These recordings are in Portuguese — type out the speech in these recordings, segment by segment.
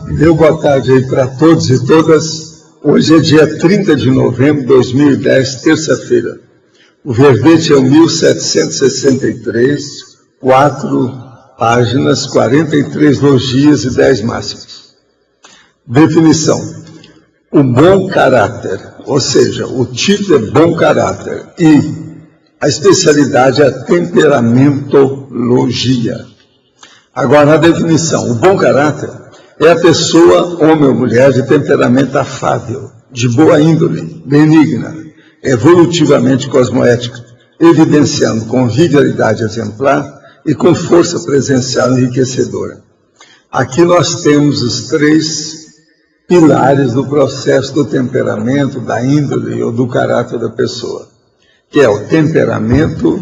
Meu boa tarde aí para todos e todas. Hoje é dia 30 de novembro de 2010, terça-feira. O verbete é o 1763, 4 páginas, 43 logias e 10 máximas. Definição. O bom caráter, ou seja, o título é bom caráter e a especialidade é a temperamentologia. Agora, a definição. O bom caráter é a pessoa, homem ou mulher, de temperamento afável, de boa índole, benigna, evolutivamente cosmoética, evidenciando convivialidade exemplar e com força presencial enriquecedora. Aqui nós temos os 3 pilares do processo do temperamento, da índole ou do caráter da pessoa, que é o temperamento,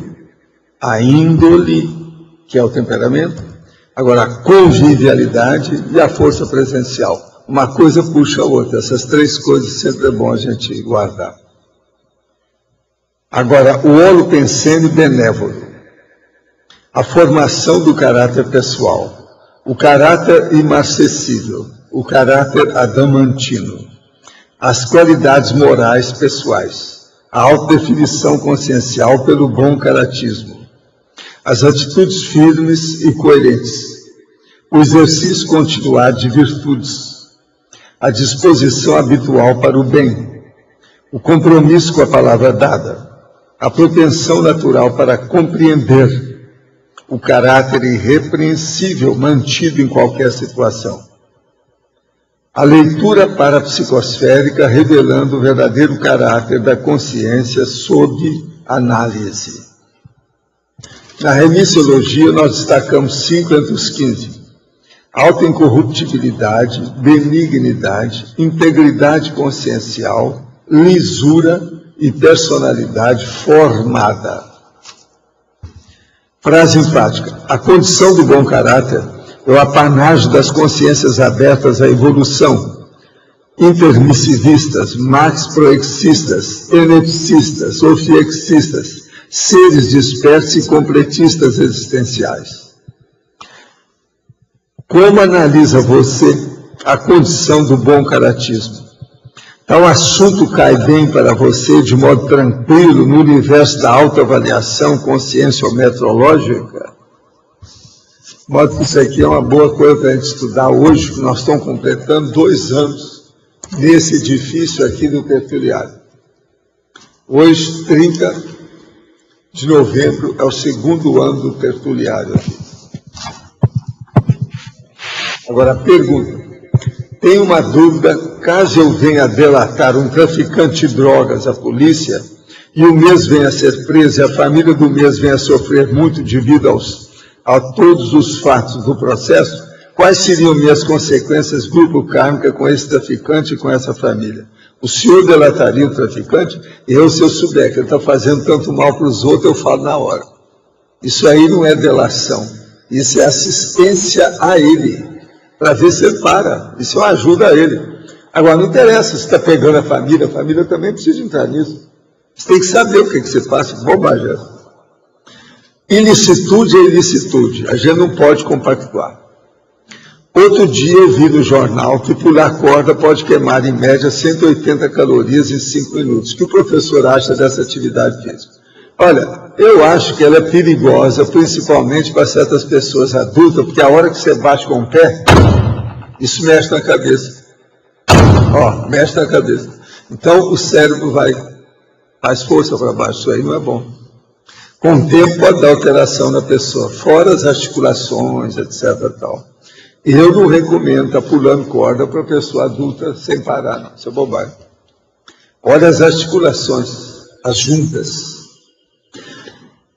a índole, que é o temperamento, agora a convivialidade e a força presencial. Uma coisa puxa a outra, essas 3 coisas sempre é bom a gente guardar. Agora, o holopensene benévolo, a formação do caráter pessoal, o caráter imarcessível, o caráter adamantino, as qualidades morais pessoais, a autodefinição consciencial pelo bom caratismo, as atitudes firmes e coerentes, o exercício continuado de virtudes, a disposição habitual para o bem, o compromisso com a palavra dada, a propensão natural para compreender, o caráter irrepreensível mantido em qualquer situação, a leitura parapsicosférica revelando o verdadeiro caráter da consciência sob análise. Na remissiologia, nós destacamos 5 entre os 15. Alta incorruptibilidade, benignidade, integridade consciencial, lisura e personalidade formada. Frase enfática. A condição do bom caráter é o apanágio das consciências abertas à evolução, intermissivistas, max-proexistas, eneticistas, ofiexistas, seres dispersos e completistas existenciais. Como analisa você a condição do bom caratismo? Tal assunto cai bem para você de modo tranquilo no universo da autoavaliação conscienciometrológica? De modo que isso aqui é uma boa coisa para a gente estudar hoje, que nós estamos completando 2 anos nesse edifício aqui do tertuliário. Hoje, 30 de novembro, é o 2º ano do tertuliário aqui. Agora, pergunta. Tenho uma dúvida, caso eu venha delatar um traficante de drogas à polícia, e o mesmo venha a ser preso, e a família do mesmo venha a sofrer muito devido a todos os fatos do processo, quais seriam minhas consequências grupo-kármica com esse traficante e com essa família? O senhor delataria o traficante? Eu, se eu souber que ele está fazendo tanto mal para os outros, eu falo na hora. Isso aí não é delação. Isso é assistência a ele, para ver se ele para. Isso é uma ajuda a ele. Agora, não interessa se está pegando a família também precisa entrar nisso. Você tem que saber o que você passa, bobagem. Ilicitude é ilicitude. A gente não pode compactuar. Outro dia eu vi no jornal que pular corda pode queimar em média 180 calorias em 5 minutos. O que o professor acha dessa atividade física? Olha, eu acho que ela é perigosa, principalmente para certas pessoas adultas, porque a hora que você bate com o pé, isso mexe na cabeça. Mexe na cabeça. Então o cérebro faz força para baixo, isso aí não é bom. Com o tempo pode dar alteração na pessoa, fora as articulações, etc. Tal. Eu não recomendo estar pulando corda para pessoa adulta sem parar, não. Isso é bobagem. Olha as articulações, as juntas.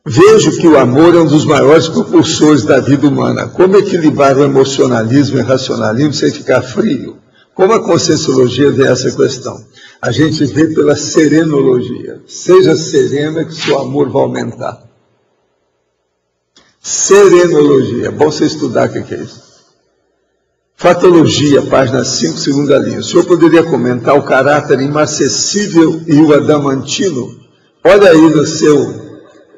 Vejo que o amor é um dos maiores propulsores da vida humana. Como equilibrar o emocionalismo e o racionalismo sem ficar frio? Como a conscienciologia vê essa questão? A gente vê pela serenologia. Seja serena que seu amor vai aumentar. Serenologia. É bom você estudar o que é isso. Fatologia, página 5, segunda linha. O senhor poderia comentar o caráter imarcessível e o adamantino? Olha aí no seu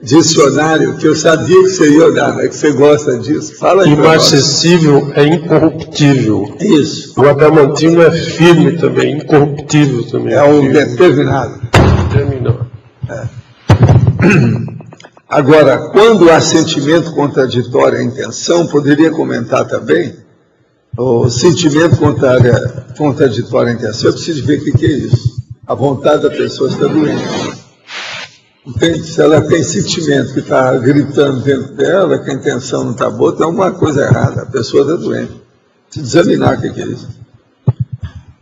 dicionário, que eu sabia que você ia olhar, né? Que você gosta disso. Fala aí. Inacessível é incorruptível. Isso. O adamantino é firme também, incorruptível também. É um determinado. Determinado. Agora, quando há sentimento contraditório à intenção, poderia comentar também, o sentimento contraditório à intenção, eu preciso ver o que é isso. A vontade da pessoa está doente. Entende? Se ela tem sentimento que está gritando dentro dela, que a intenção não está boa, tem alguma coisa errada, a pessoa está doente. Precisa examinar o que é isso.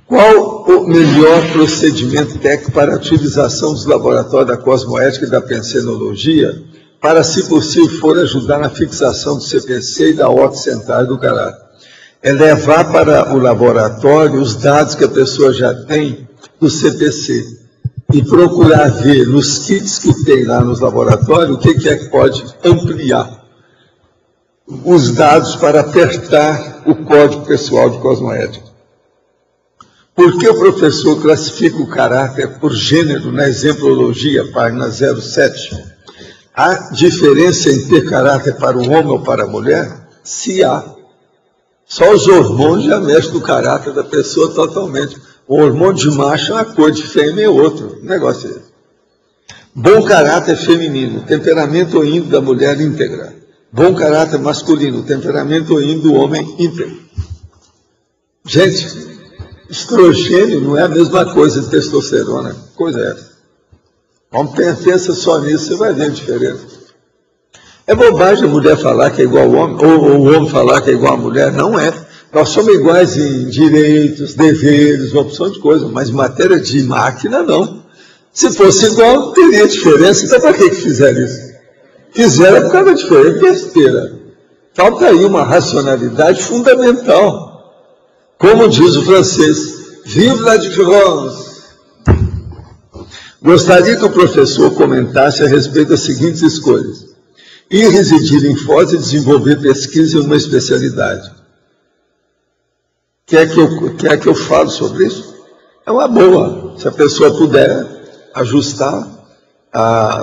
Qual o melhor procedimento técnico para a utilização dos laboratórios da cosmoética e da pensenologia para, se possível, for ajudar na fixação do CPC e da ordem central do caráter? É levar para o laboratório os dados que a pessoa já tem do CPC e procurar ver nos kits que tem lá nos laboratórios o que é que pode ampliar os dados para apertar o código pessoal de cosmoética. Por que o professor classifica o caráter por gênero na exemplologia, página 07? Há diferença em ter caráter para o homem ou para a mulher? Se há. Só os hormônios já mexem no caráter da pessoa totalmente. O hormônio de macho é uma cor, de fêmea é outro. O negócio é esse. Bom caráter feminino, temperamento ou índole da mulher íntegra. Bom caráter masculino, temperamento ou índole do homem íntegro. Gente, estrogênio não é a mesma coisa de testosterona. Que coisa é essa? Vamos pensa só nisso, você vai ver a diferença. É bobagem a mulher falar que é igual ao homem, ou o homem falar que é igual à mulher. Não é. Nós somos iguais em direitos, deveres, opção de coisa, mas em matéria de máquina, não. Se fosse igual, teria diferença. Então, para que fizeram isso? Fizeram por causa da diferença, besteira. Falta aí uma racionalidade fundamental. Como diz o francês, vive la différence. Gostaria que o professor comentasse a respeito das seguintes escolhas: ir residir em Foz e desenvolver pesquisa em uma especialidade. Quer que eu fale sobre isso? É uma boa, se a pessoa puder ajustar.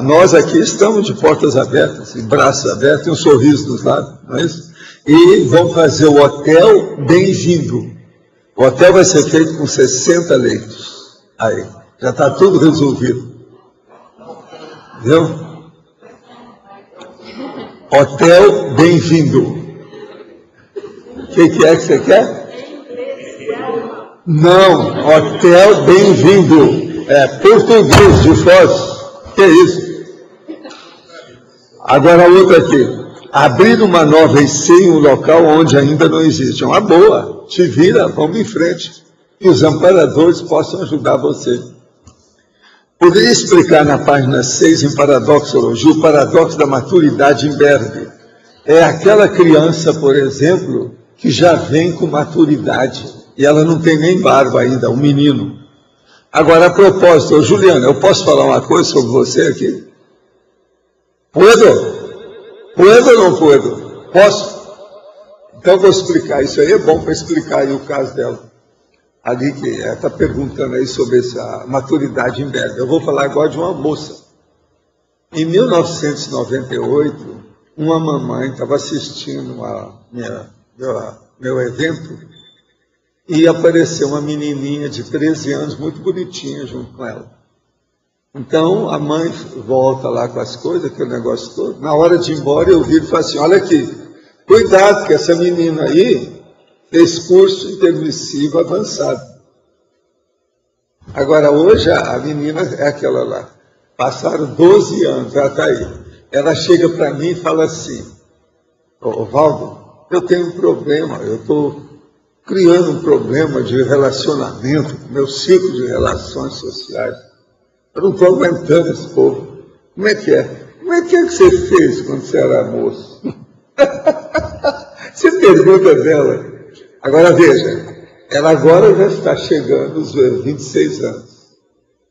Nós aqui estamos de portas abertas, de braços abertos, e um sorriso dos lados, não é isso? E vamos fazer o hotel bem-vindo. O hotel vai ser feito com 60 leitos. Aí, já está tudo resolvido. Viu? Hotel bem-vindo. O que é que você quer? Não, hotel bem-vindo. É português de Foz. Que é isso? Agora outra aqui. Abrir uma nova IC em um local onde ainda não existe. É uma boa. Te vira, vamos em frente. E os amparadores possam ajudar você. Poderia explicar na página 6, em Paradoxologia, o paradoxo da maturidade em Berbe. É aquela criança, por exemplo, que já vem com maturidade. E ela não tem nem barba ainda, um menino. Agora, a propósito, Juliana, eu posso falar uma coisa sobre você aqui? Puedo? Puedo ou não puedo? Posso? Então eu vou explicar. Isso aí é bom para explicar aí o caso dela. Ali que ela está perguntando aí sobre essa maturidade em Berbe. Eu vou falar agora de uma moça. Em 1998, uma mamãe estava assistindo meu evento e apareceu uma menininha de 13 anos, muito bonitinha, junto com ela. Então, a mãe volta lá com as coisas, aquele negócio todo. Na hora de ir embora, eu viro e falo assim, olha aqui, cuidado que essa menina aí fez curso intermissivo avançado. Agora, hoje, a menina é aquela lá. Passaram 12 anos, ela está aí. Ela chega para mim e fala assim, ô Valdo, eu tenho um problema, eu estou criando um problema de relacionamento, meu ciclo de relações sociais. Eu não estou aguentando esse povo. Como é que é? Como é que você fez quando você era moço? Você pergunta dela. Agora veja, ela agora já está chegando aos 26 anos.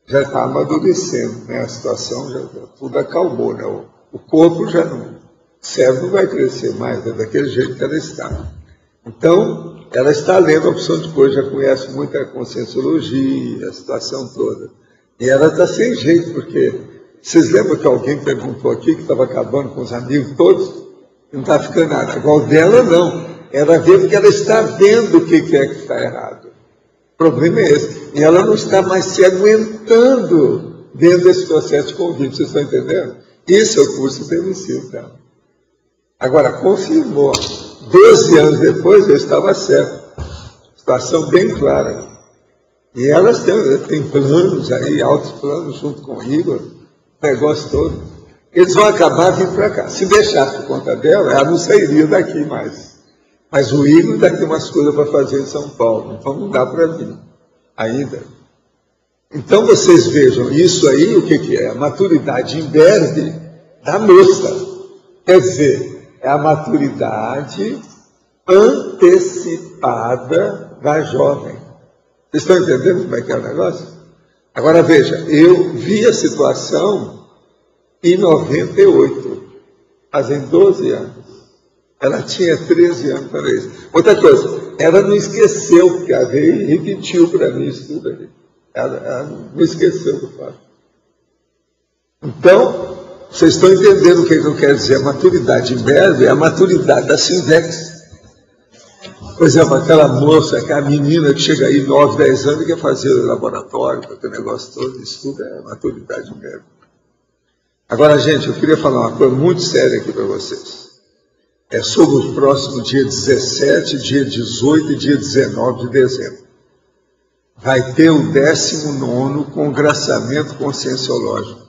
Já está amadurecendo, né? A situação já tudo acalmou, né? O corpo já não, o cérebro não vai crescer mais, é daquele jeito que ela está. Então, ela está lendo a opção de coisa, já conhece muita conscienciologia, a situação toda. E ela está sem jeito, porque Vocês lembram que alguém perguntou aqui que estava acabando com os amigos todos? Não está ficando nada. Igual dela, não. Ela vê porque ela está vendo o que é que está errado. O problema é esse. E ela não está mais se aguentando dentro desse processo de convívio. Vocês estão entendendo? Isso é o curso permissivo dela. Agora, confirmou. 12 anos depois, eu estava certo. Situação bem clara. E elas têm planos aí, altos planos, junto com o Igor, o negócio todo. Eles vão acabar vindo para cá. Se deixar por conta dela, ela não sairia daqui mais. Mas o Igor ainda tem umas coisas para fazer em São Paulo, então não dá para vir ainda. Então vocês vejam, isso aí o que é? A maturidade imberbe da moça. Quer dizer, é a maturidade antecipada da jovem. Vocês estão entendendo como é que é o negócio? Agora veja, eu vi a situação em 98, fazem 12 anos. Ela tinha 13 anos para isso. Outra coisa, ela não esqueceu, porque ela veio e repetiu para mim isso tudo ali. Ela não esqueceu do fato. Então, vocês estão entendendo o que eu quero dizer? A maturidade imberbe é a maturidade da Sindex. Por exemplo, aquela moça, aquela menina que chega aí 9, 10 anos e quer fazer laboratório, para ter negócio todo, isso tudo é maturidade imberbe. Agora, gente, eu queria falar uma coisa muito séria aqui para vocês. É sobre o próximo dia 17, dia 18 e dia 19 de dezembro. Vai ter o 19º Congraçamento Conscienciológico.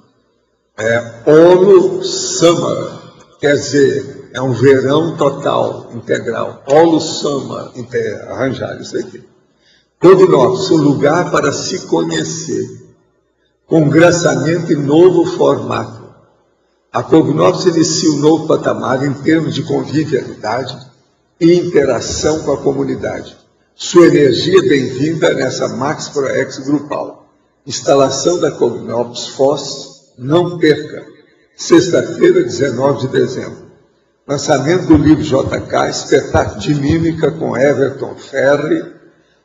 Olo Summer, quer dizer, é um verão total, integral. Olo Summer, arranjar isso aqui. Cognópolis, um lugar para se conhecer. Congraçamento em novo formato. A Cognópolis inicia um novo patamar em termos de convivialidade e interação com a comunidade. Sua energia é bem-vinda nessa Max ProEx grupal. Instalação da Cognópolis Foz, não perca. Sexta-feira, 19 de dezembro. Lançamento do livro JK, espetáculo de mímica com Everton Ferri.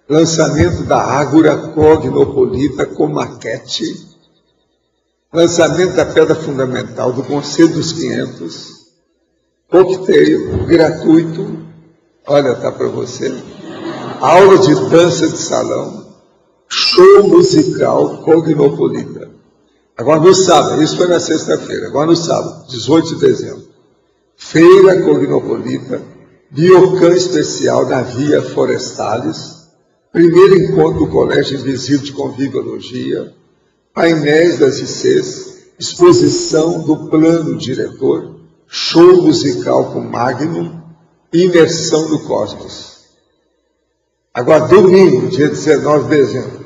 Lançamento da Ágora Cognopolita com maquete. Lançamento da Pedra Fundamental do Conselho dos 500, coquetel gratuito, olha, está para você, aula de dança de salão, show musical Cognopolita. Agora no sábado, isso foi na sexta-feira, agora no sábado, 18 de dezembro, feira Cognopolita, Biocan especial na Via Forestales, primeiro encontro do Colégio Invisível de Conviviologia, painéis das ICs, exposição do plano diretor, show musical com Magnum e imersão no cosmos. Agora, domingo, dia 19 de dezembro,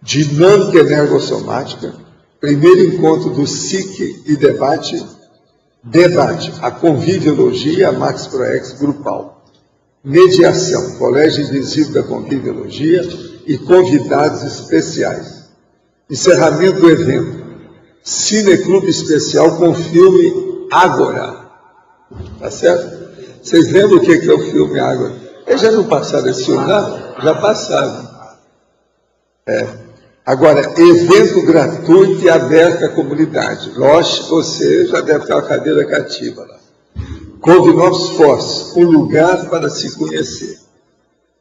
dinâmica energossomática, primeiro encontro do SIC e debate, a conviviologia, a Max ProEx grupal. Mediação, Colégio Invisível da Conviviologia e convidados especiais. Encerramento do evento, Cineclube Especial com filme Ágora. Tá certo? Vocês lembram o que é o filme Ágora? Eles já não passaram esse filme lá? Já passaram. Agora, evento gratuito e aberto à comunidade. Lógico, você já deve ter uma cadeira cativa lá. Cognópolis Foz, um lugar para se conhecer.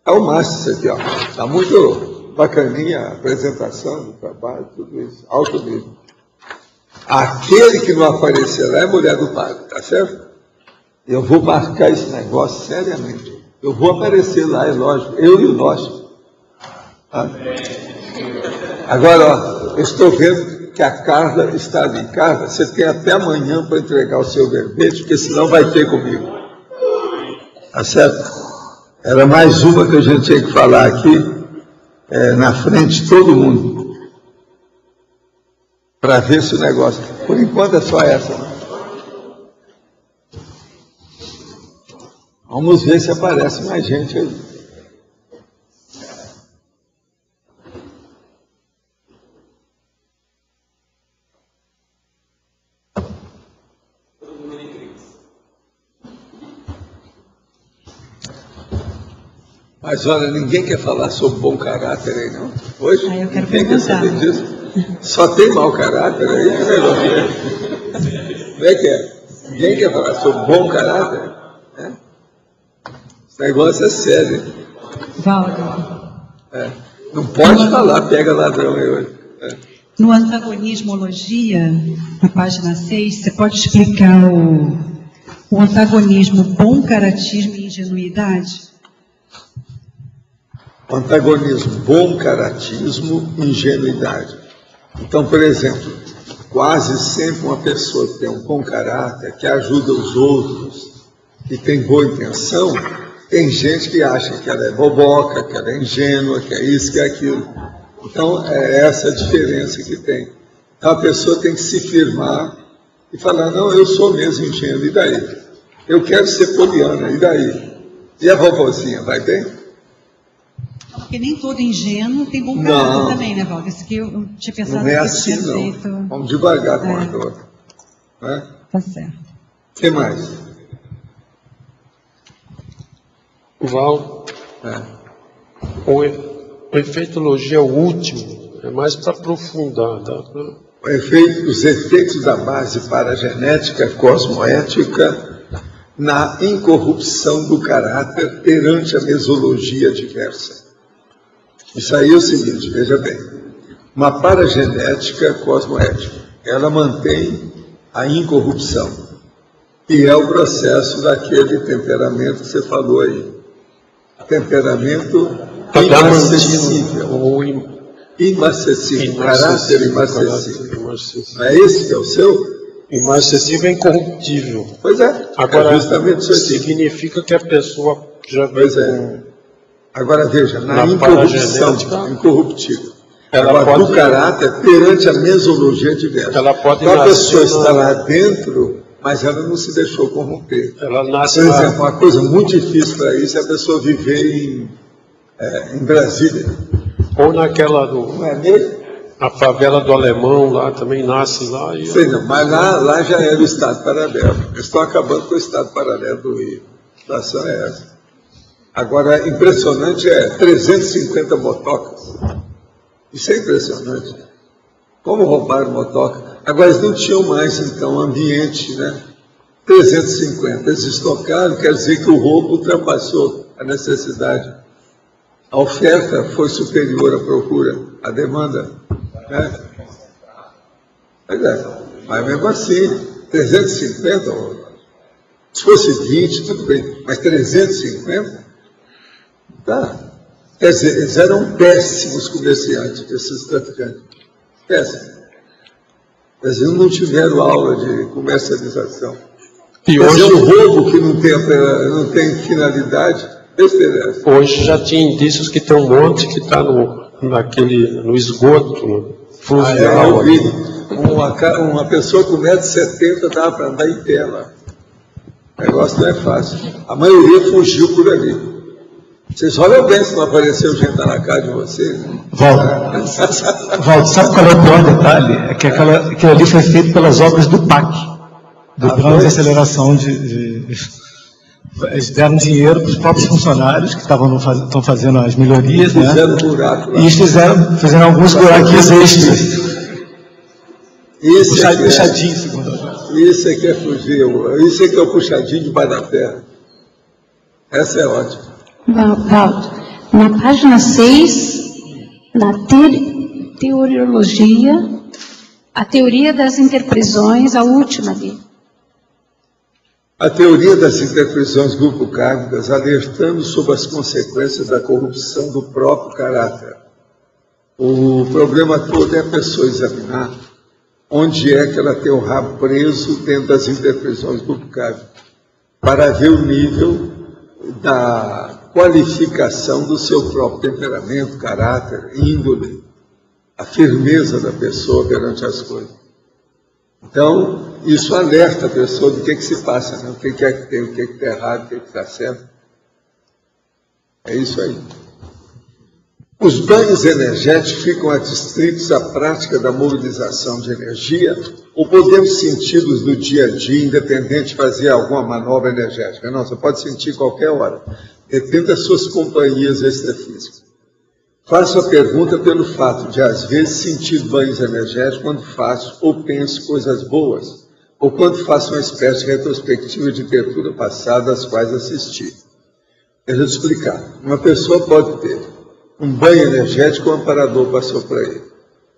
É o máximo isso aqui, ó. Está muito bacaninha a apresentação do trabalho, tudo isso, alto nível. Aquele que não aparecer lá é mulher do padre, tá certo? Eu vou marcar esse negócio seriamente. Eu vou aparecer lá, é lógico, eu e o nosso. Tá? Agora, ó, eu estou vendo que a Carla está ali. Carla, você tem até amanhã para entregar o seu verbete, porque senão vai ter comigo. Tá certo? Era mais uma que a gente tinha que falar aqui. Na frente de todo mundo, para ver se o negócio... Por enquanto é só essa. Vamos ver se aparece mais gente aí. Mas olha, ninguém quer falar sobre bom caráter aí, não? Hoje? Eu quero ninguém quer saber disso. Só tem mau caráter aí? Que negócio é? Como é que é? Ninguém quer falar sobre bom caráter? É? Esse negócio é sério. Valdo. Não pode falar, pega ladrão aí hoje. No antagonismologia, na página 6, você pode explicar o antagonismo bom caratismo e ingenuidade? O antagonismo, bom caratismo e ingenuidade. Então, por exemplo, quase sempre uma pessoa que tem um bom caráter, que ajuda os outros, que tem boa intenção, tem gente que acha que ela é boboca, que ela é ingênua, que é isso, que é aquilo. Então, é essa a diferença que tem. Então, a pessoa tem que se firmar e falar, não, eu sou mesmo ingênuo, e daí? Eu quero ser poliana, e daí? E a vovozinha, vai bem? Porque nem todo ingênuo tem bom caráter também, né, Valdo? Isso que eu tinha pensado. Não é assim, não. Feito... Vamos devagar com a dor. Né? Tá certo. O que mais? Val, o efeitologia é o último, é mais para aprofundar. Os efeitos da base paragenética cosmoética na incorrupção do caráter perante a mesologia diversa. Isso aí é o seguinte, veja bem, uma paragenética cosmoética, ela mantém a incorrupção, e é o processo daquele temperamento que você falou aí. Temperamento inacessível. Imacessível, caráter imacessível. Não é esse que é o seu? Imacessível é incorruptível. Pois é. Agora, justamente isso aqui. Significa que a pessoa já pois é. Agora veja, na incorrupção, incorruptível. Ela pode, do caráter perante a mesologia diversa. Ela pode então a pessoa está lá dentro, mas ela não se deixou corromper. Ela nasce. Por exemplo, uma coisa muito difícil para isso é a pessoa viver em Brasília. Ou naquela não é mesmo? A favela do Alemão lá também nasce lá. E... Sei não, mas lá já era o Estado paralelo. Eles estão acabando com o Estado paralelo do Rio. A situação é essa. Agora, impressionante é 350 motocas. Isso é impressionante. Como roubaram motoca? Agora, eles não tinham mais, então, ambiente, né? 350. Eles estocaram, quer dizer que o roubo ultrapassou a necessidade. A oferta foi superior à procura, à demanda. Né? Pois é, mas mesmo assim, 350, se fosse 20, tudo bem, mas 350, tá. Quer dizer, eles eram péssimos comerciantes, esses traficantes. Péssimos. Eles não tiveram aula de comercialização. E hoje o roubo que não tem finalidade, hoje já tinha indícios que tem um monte que está no esgoto, no fluvial. Eu vi. Uma pessoa com 1,70 m dava para andar em pé lá. O negócio não é fácil. A maioria fugiu por ali. Vocês olham bem se não apareceu gente na casa de vocês. Né? Valdo, sabe qual é o pior detalhe? É que aquilo ali foi feito pelas obras do PAC, do Plano de Aceleração Eles deram dinheiro para os próprios funcionários que estão fazendo as melhorias, né? Buraco, e fizeram alguns buraquinhos extras. Puxadinho, segundo a Isso aqui é fugir, isso aqui é o puxadinho de baixo da terra. Essa é ótima. Valdo, na página 6, na teoriologia, a teoria das interprisões, a última ali. A teoria das interprisões grupo-kármicas, alertando sobre as consequências da corrupção do próprio caráter. O problema todo é a pessoa examinar onde é que ela tem o rabo preso dentro das interprisões grupo-kármicas, para ver o nível da qualificação do seu próprio temperamento, caráter, índole, a firmeza da pessoa perante as coisas. Então, isso alerta a pessoa do que se passa, né? O que é que tem, o que está errado, o que está certo. É isso aí. Os banhos energéticos ficam adstritos à prática da mobilização de energia ou podemos senti-los no dia a dia, independente de fazer alguma manobra energética? Não, você pode sentir qualquer hora. Depende das suas companhias extrafísicas. Faço a pergunta pelo fato de, às vezes, sentir banhos energéticos quando faço ou penso coisas boas, ou quando faço uma espécie de retrospectiva de tertúlia passada às quais assisti. Deixa eu te explicar. Uma pessoa pode ter um banho energético que o amparador passou para ele.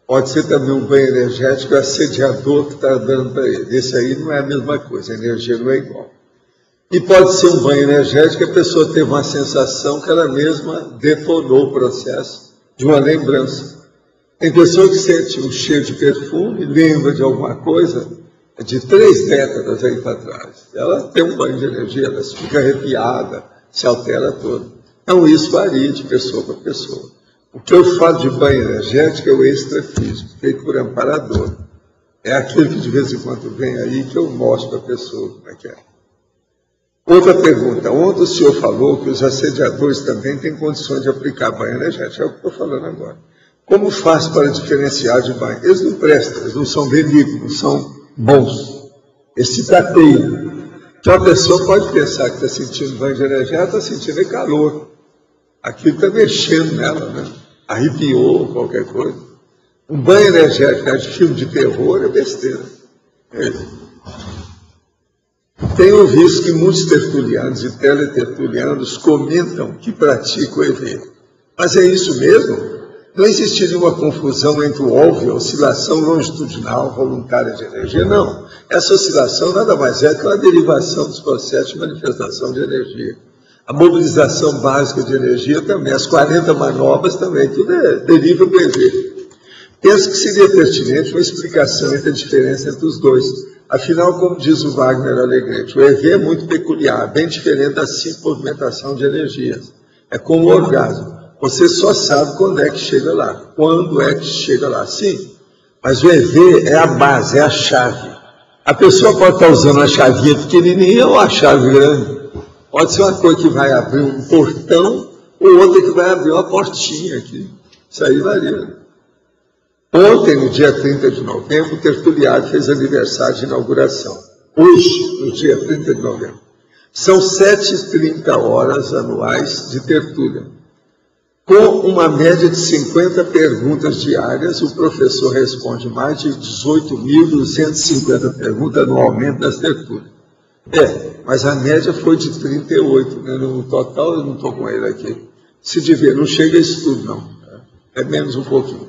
Pode ser também um banho energético que o assediador que está dando para ele. Esse aí não é a mesma coisa, a energia não é igual. E pode ser um banho energético que a pessoa teve uma sensação que ela mesma detonou o processo de uma lembrança. Tem pessoa que sente um cheiro de perfume, lembra de alguma coisa de 3 décadas aí para trás. Ela tem um banho de energia, ela fica arrepiada, se altera toda. Então isso varia de pessoa para pessoa. O que eu falo de banho energético é o extrafísico, feito por amparador. É aquele que de vez em quando vem aí que eu mostro para a pessoa como é que é. Outra pergunta. Ontem o senhor falou que os assediadores também têm condições de aplicar banho energético. É o que eu estou falando agora. Como faz para diferenciar de banho? Eles não prestam, eles não são benignos, não são bons. Eles se tateiam. Então a pessoa pode pensar que está sentindo banho de energia, está sentindo calor. Aquilo está mexendo nela, né? Arrepiou, qualquer coisa. Um banho energético de filme de terror é besteira. Tenho visto que muitos tertulianos e teletertulianos comentam que praticam o EV. Mas é isso mesmo? Não existiria uma confusão entre o óbvio, a oscilação longitudinal voluntária de energia? Não. Essa oscilação nada mais é que uma derivação dos processos de manifestação de energia. A mobilização básica de energia também, as 40 manobras também, tudo deriva do EV. Penso que seria pertinente uma explicação entre a diferença entre os dois. Afinal, como diz o Wagner Alegrete, o EV é muito peculiar, bem diferente da simples movimentação de energias. É como o orgasmo. Você só sabe quando é que chega lá. Quando é que chega lá, sim. Mas o EV é a base, é a chave. A pessoa pode estar usando uma chavinha pequenininha ou a chave grande. Pode ser uma coisa que vai abrir um portão ou outra que vai abrir uma portinha aqui. Isso aí varia. Ontem, no dia 30 de novembro, o tertuliário fez aniversário de inauguração. Hoje, no dia 30 de novembro. São 7h30 horas anuais de tertúlia. Com uma média de 50 perguntas diárias, o professor responde mais de 18.250 perguntas anualmente nas tertúlias. Mas a média foi de 38, né? No total eu não estou com ele aqui. Se devia, não chega a isso tudo, não. É menos um pouquinho.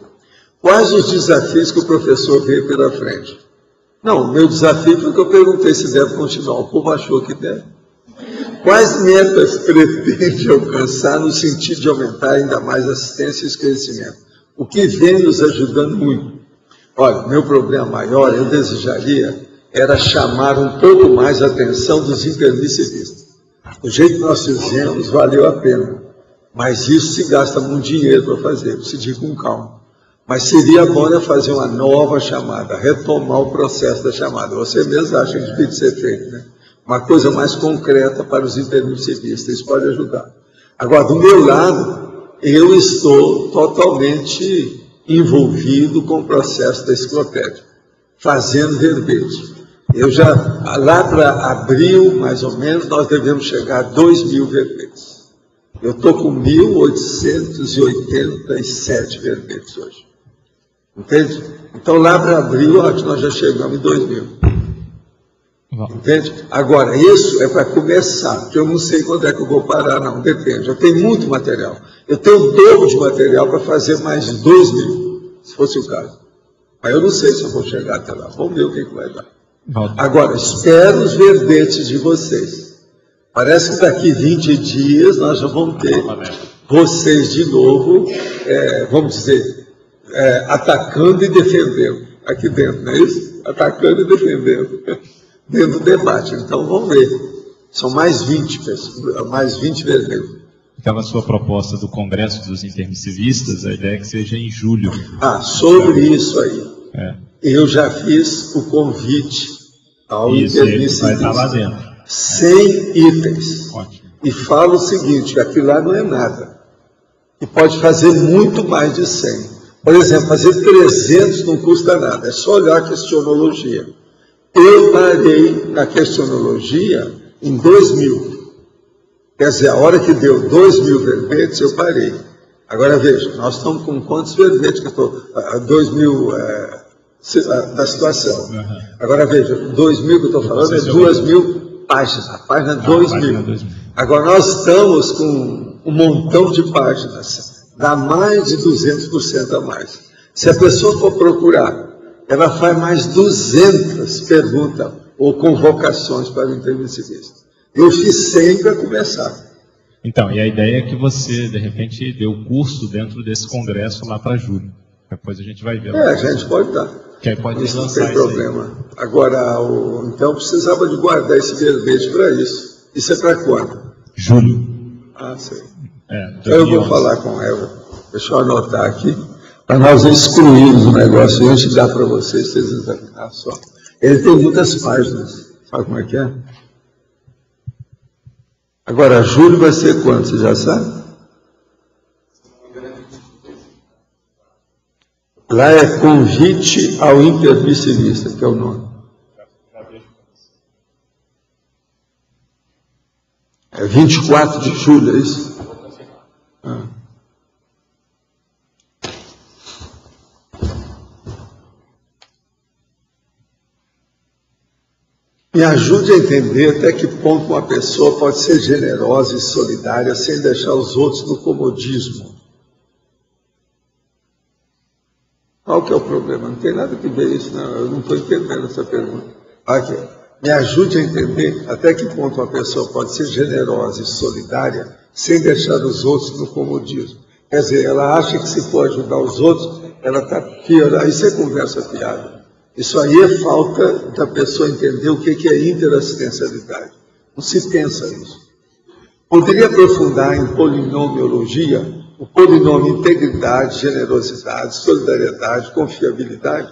Quais os desafios que o professor vê pela frente? Não, meu desafio foi que eu perguntei se deve continuar. O povo achou que deve. Quais metas pretende alcançar no sentido de aumentar ainda mais a assistência e esclarecimento? O que vem nos ajudando muito? Olha, meu problema maior, eu desejaria, era chamar um pouco mais a atenção dos intermissivistas. O jeito que nós fizemos valeu a pena, mas isso se gasta muito dinheiro para fazer, se diz com calma. Mas seria bom fazer uma nova chamada, retomar o processo da chamada. Você mesmo acha que devia ser feito, né? Uma coisa mais concreta para os intermissivistas, isso pode ajudar. Agora, do meu lado, eu estou totalmente envolvido com o processo da enciclopédia, fazendo verbete. Eu já, lá para abril, mais ou menos, nós devemos chegar a 2.000 verbetes. Eu estou com 1.887 verbetes hoje. Entende? Então, lá para abril, eu acho que nós já chegamos em 2.000. Entende? Agora, isso é para começar, porque eu não sei quando é que eu vou parar, não, depende. Eu tenho muito material. Eu tenho o dobro de material para fazer mais de 2.000, se fosse o caso. Mas eu não sei se eu vou chegar até lá. Vamos ver o que vai dar. Agora, espero os verbetes de vocês. Parece que daqui 20 dias nós já vamos ter vocês de novo, vamos dizer, atacando e defendendo. Aqui dentro, não é isso? Atacando e defendendo. Dentro do debate. Então, vamos ver. São mais 20 pessoas, mais 20 verbetes. Aquela sua proposta do Congresso dos Intermissivistas, a ideia é que seja em julho. Sobre isso aí. Eu já fiz o convite ao intermissivista. Vai estar lá dentro. 100 itens. Ótimo. E falo o seguinte, que aquilo lá não é nada. E pode fazer muito mais de 100. Por exemplo, fazer 300 não custa nada. É só olhar a questionologia. Eu parei na questionologia em 2.000. Quer dizer, a hora que deu 2.000 verbetes, eu parei. Agora veja, nós estamos com quantos verbetes que eu estou? 2000 da situação. Agora veja, 2000 que eu estou falando é 2.000 páginas, a página 2000. Agora nós estamos com um montão de páginas, dá mais de 200% a mais. Se a pessoa for procurar, ela faz mais 200 perguntas ou convocações para o intermissivista. Eu fiz 100 para começar. Então, e a ideia é que você, de repente, dê o curso dentro desse congresso lá para julho. Depois a gente vai ver. A gente pode dar. Que aí pode isso não tem problema. Agora, então, precisava de guardar esse verbete para isso. Isso é para quando? Julho. Ah, sei. Então eu vou falar com ela. Deixa eu anotar aqui. Para nós excluirmos o negócio e a gente dá para vocês examinarem só. Ele tem muitas páginas. Sabe como é que é? Agora, julho vai ser quando? Você já sabe? Lá é convite ao intermissivista, que é o nome. É 24 de julho, é isso? Me ajude a entender até que ponto uma pessoa pode ser generosa e solidária sem deixar os outros no comodismo. Qual que é o problema? Não tem nada que ver isso, não. Eu não estou entendendo essa pergunta. Aqui. Me ajude a entender até que ponto uma pessoa pode ser generosa e solidária sem deixar os outros no comodismo. Quer dizer, ela acha que se for ajudar os outros, ela está pior. Isso é conversa fiada. Isso aí é falta da pessoa entender o que é interassistencialidade. Não se pensa isso. Poderia aprofundar em polinomiologia o polinômio integridade, generosidade, solidariedade, confiabilidade?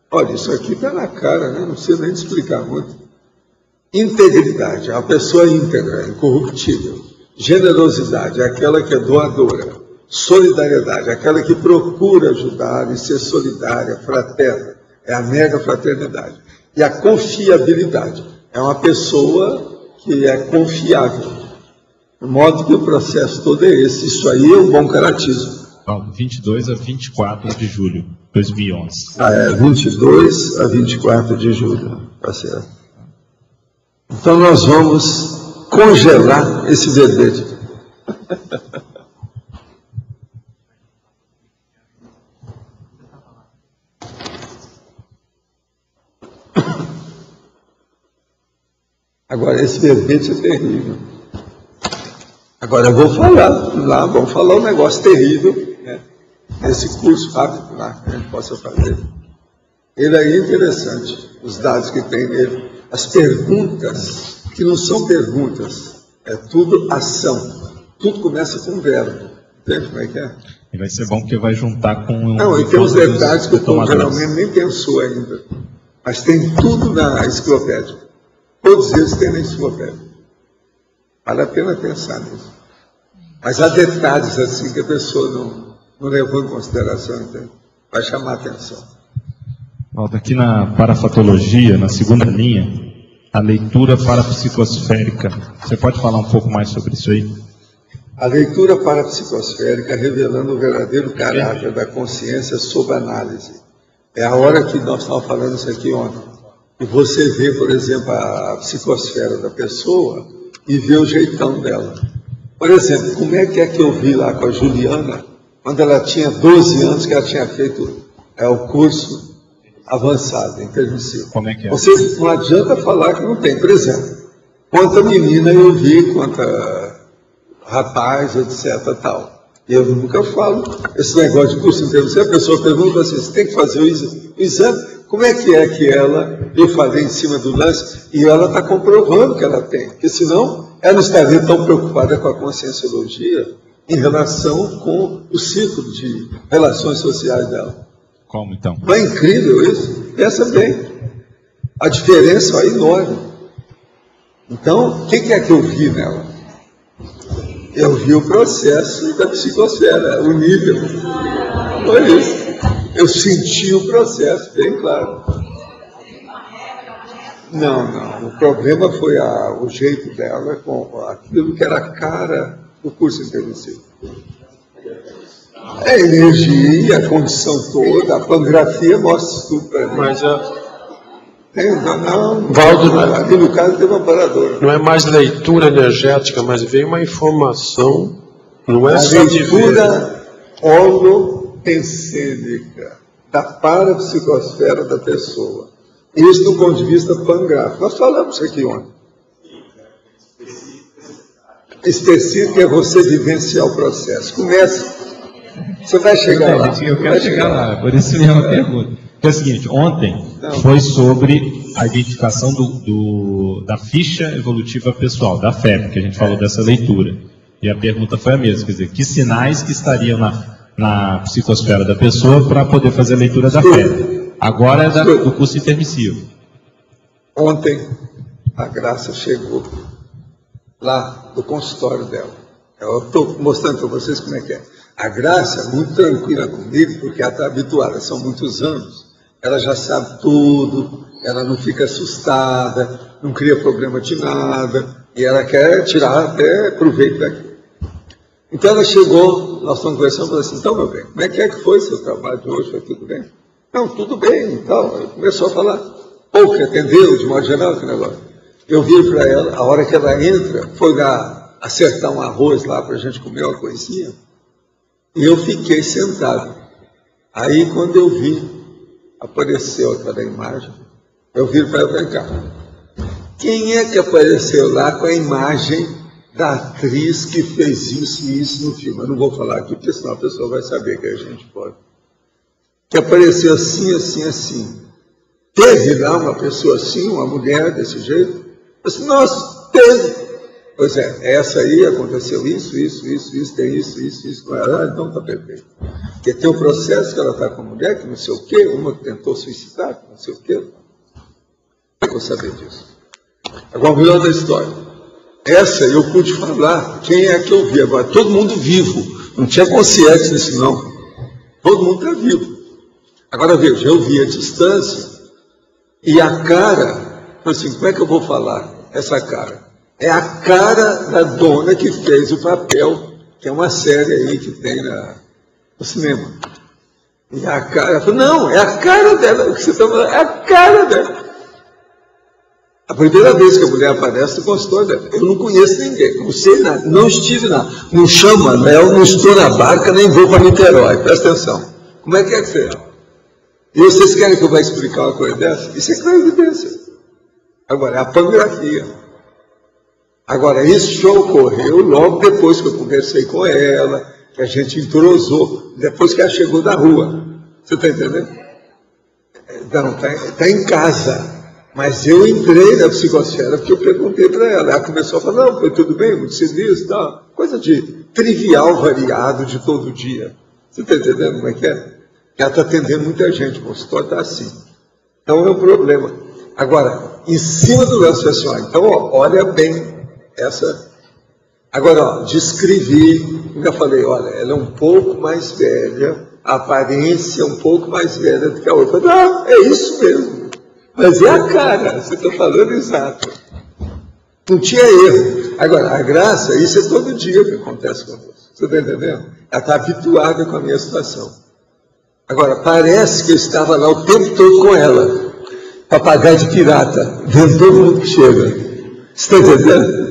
Olha, isso aqui está na cara, né? Não precisa nem explicar muito. Integridade, é uma pessoa íntegra, incorruptível. Generosidade é aquela que é doadora. Solidariedade é aquela que procura ajudar e ser solidária, fraterna. É a mega fraternidade. E a confiabilidade é uma pessoa que é confiável. De modo que o processo todo é esse. Isso aí é um bom caratismo. 22 a 24 de julho de 2011. 22 a 24 de julho. Tá certo. Então nós vamos congelar esse verbete. Agora, esse verbete é terrível. Agora, eu vou falar lá, vamos falar um negócio terrível, né? Nesse curso rápido lá, que a gente possa fazer. Ele aí é interessante, os dados que tem nele. As perguntas, que não são perguntas, é tudo ação. Tudo começa com verbo. Entende como é que é? E vai ser bom porque vai juntar com... Não, e tem uns detalhes que o Tom geralmente nem pensou ainda. Mas tem tudo na enciclopédia. Todos eles têm na enciclopédia. Vale a pena pensar nisso. Mas há detalhes assim que a pessoa não levou em consideração, entende? Vai chamar a atenção. Walter, aqui na parafatologia, na segunda linha, a leitura parapsicosférica. Você pode falar um pouco mais sobre isso aí? A leitura parapsicosférica revelando o verdadeiro caráter da consciência sob análise. É a hora que nós estávamos falando isso aqui ontem. E você vê, por exemplo, a psicosfera da pessoa e vê o jeitão dela. Por exemplo, como é que eu vi lá com a Juliana, quando ela tinha 12 anos, que ela tinha feito o curso avançado, intermissivo. Como é que é? Vocês não adianta falar que não tem. Por exemplo, quanta menina eu vi, quanta rapaz, etc. tal. Eu nunca falo esse negócio de curso intermissivo. A pessoa pergunta assim, você tem que fazer o exame. Como é que eu falei em cima do lance, e ela está comprovando que ela tem, porque senão ela não estaria tão preocupada com a conscienciologia em relação com o ciclo de relações sociais dela. Como então? Não é incrível isso? Pensa bem. A diferença é enorme. Então, o que é que eu vi nela? Eu vi o processo da psicosfera, o nível. Foi isso. Eu senti o processo, bem claro. Não. O problema foi o jeito dela com aquilo que era a cara do curso intermissivo. A energia, a condição toda, a pangrafia mostra isso tudo para mim. Mas Não, Valdo, aqui no caso tem uma paradora. não é mais leitura energética, mas veio uma informação, não é A só de ver. leitura holopensênica da parapsicosfera da pessoa. Isso do ponto de vista pangráfico. Nós falamos isso aqui ontem. Específico é você vivenciar o processo. Comece. Você vai chegar lá. Eu quero chegar lá, por isso mesmo a pergunta. É o seguinte, ontem foi sobre a identificação da ficha evolutiva pessoal, da FEB, que a gente falou dessa leitura. E a pergunta foi a mesma, quer dizer, que sinais que estariam na psicosfera da pessoa para poder fazer a leitura da FEB. Agora é do curso intermissivo. Ontem, a Graça chegou lá do consultório dela. Eu estou mostrando para vocês como é que é. A Graça é muito tranquila comigo, porque ela está habituada, são muitos anos. Ela já sabe tudo, ela não fica assustada, não cria problema de nada, e ela quer tirar até proveito daqui. Então ela chegou, nós estamos conversando, falou assim, então, meu bem, como é que foi seu trabalho de hoje? Foi tudo bem? Não, tudo bem, então. Ele começou a falar, pouco atendeu, de modo geral, que negócio. Eu vi para ela, a hora que ela entra, foi lá acertar um arroz lá para a gente comer uma coisinha, e eu fiquei sentado. Aí, quando eu vi, apareceu aquela imagem, eu vi para ela, vem cá. Quem é que apareceu lá com a imagem da atriz que fez isso e isso no filme? Eu não vou falar aqui, porque senão a pessoa vai saber que a gente pode. Que apareceu assim, assim, assim. Teve lá uma pessoa assim, uma mulher desse jeito? Eu disse, nossa, teve. Pois é, essa aí aconteceu isso, tem isso com ela, então está perfeito. Porque tem um processo que ela está com a mulher, que não sei o quê, uma que tentou suicidar, que não sei o quê. Eu vou saber disso. Agora, o melhor da história. Essa eu pude falar, quem é que eu vi agora? Todo mundo vivo, não tinha consciência disso não. Todo mundo está vivo. Agora veja, eu vi a distância e a cara, assim, como é que eu vou falar essa cara? É a cara da dona que fez o papel, que é uma série aí que tem no cinema. E a cara, falou, não, é a cara dela, o que você está falando, é a cara dela. A primeira vez que a mulher aparece no consultório dela, eu não conheço ninguém, não sei nada, não estive nada, não chamo Anel, não estou na barca, nem vou para Niterói, presta atenção. Como é que é? E vocês querem que eu vá explicar uma coisa dessa? Isso é clarividência. Agora, é a pangrafia. Agora, isso só ocorreu logo depois que eu conversei com ela, que a gente entrosou, depois que ela chegou da rua. Você está entendendo? Não, está em casa. Mas eu entrei na psicosfera porque eu perguntei para ela. Ela começou a falar, não, foi tudo bem, muito serviço e tal. Coisa de trivial, variado de todo dia. Você está entendendo como é que é? Ela está atendendo muita gente, o consultório está assim. Então é um problema. Agora, em cima do lance pessoal, então ó, olha bem essa. Agora, ó, descrevi, ainda falei, olha, ela é um pouco mais velha, a aparência é um pouco mais velha do que a outra. Não, é isso mesmo. Mas é a cara, você está falando exato. Não tinha erro. Agora, a Graça, isso é todo dia que acontece conosco. Você está entendendo? Ela está habituada com a minha situação. Agora, parece que eu estava lá o tempo todo com ela. Papagaio de pirata, vendo todo mundo que chega. Você está entendendo?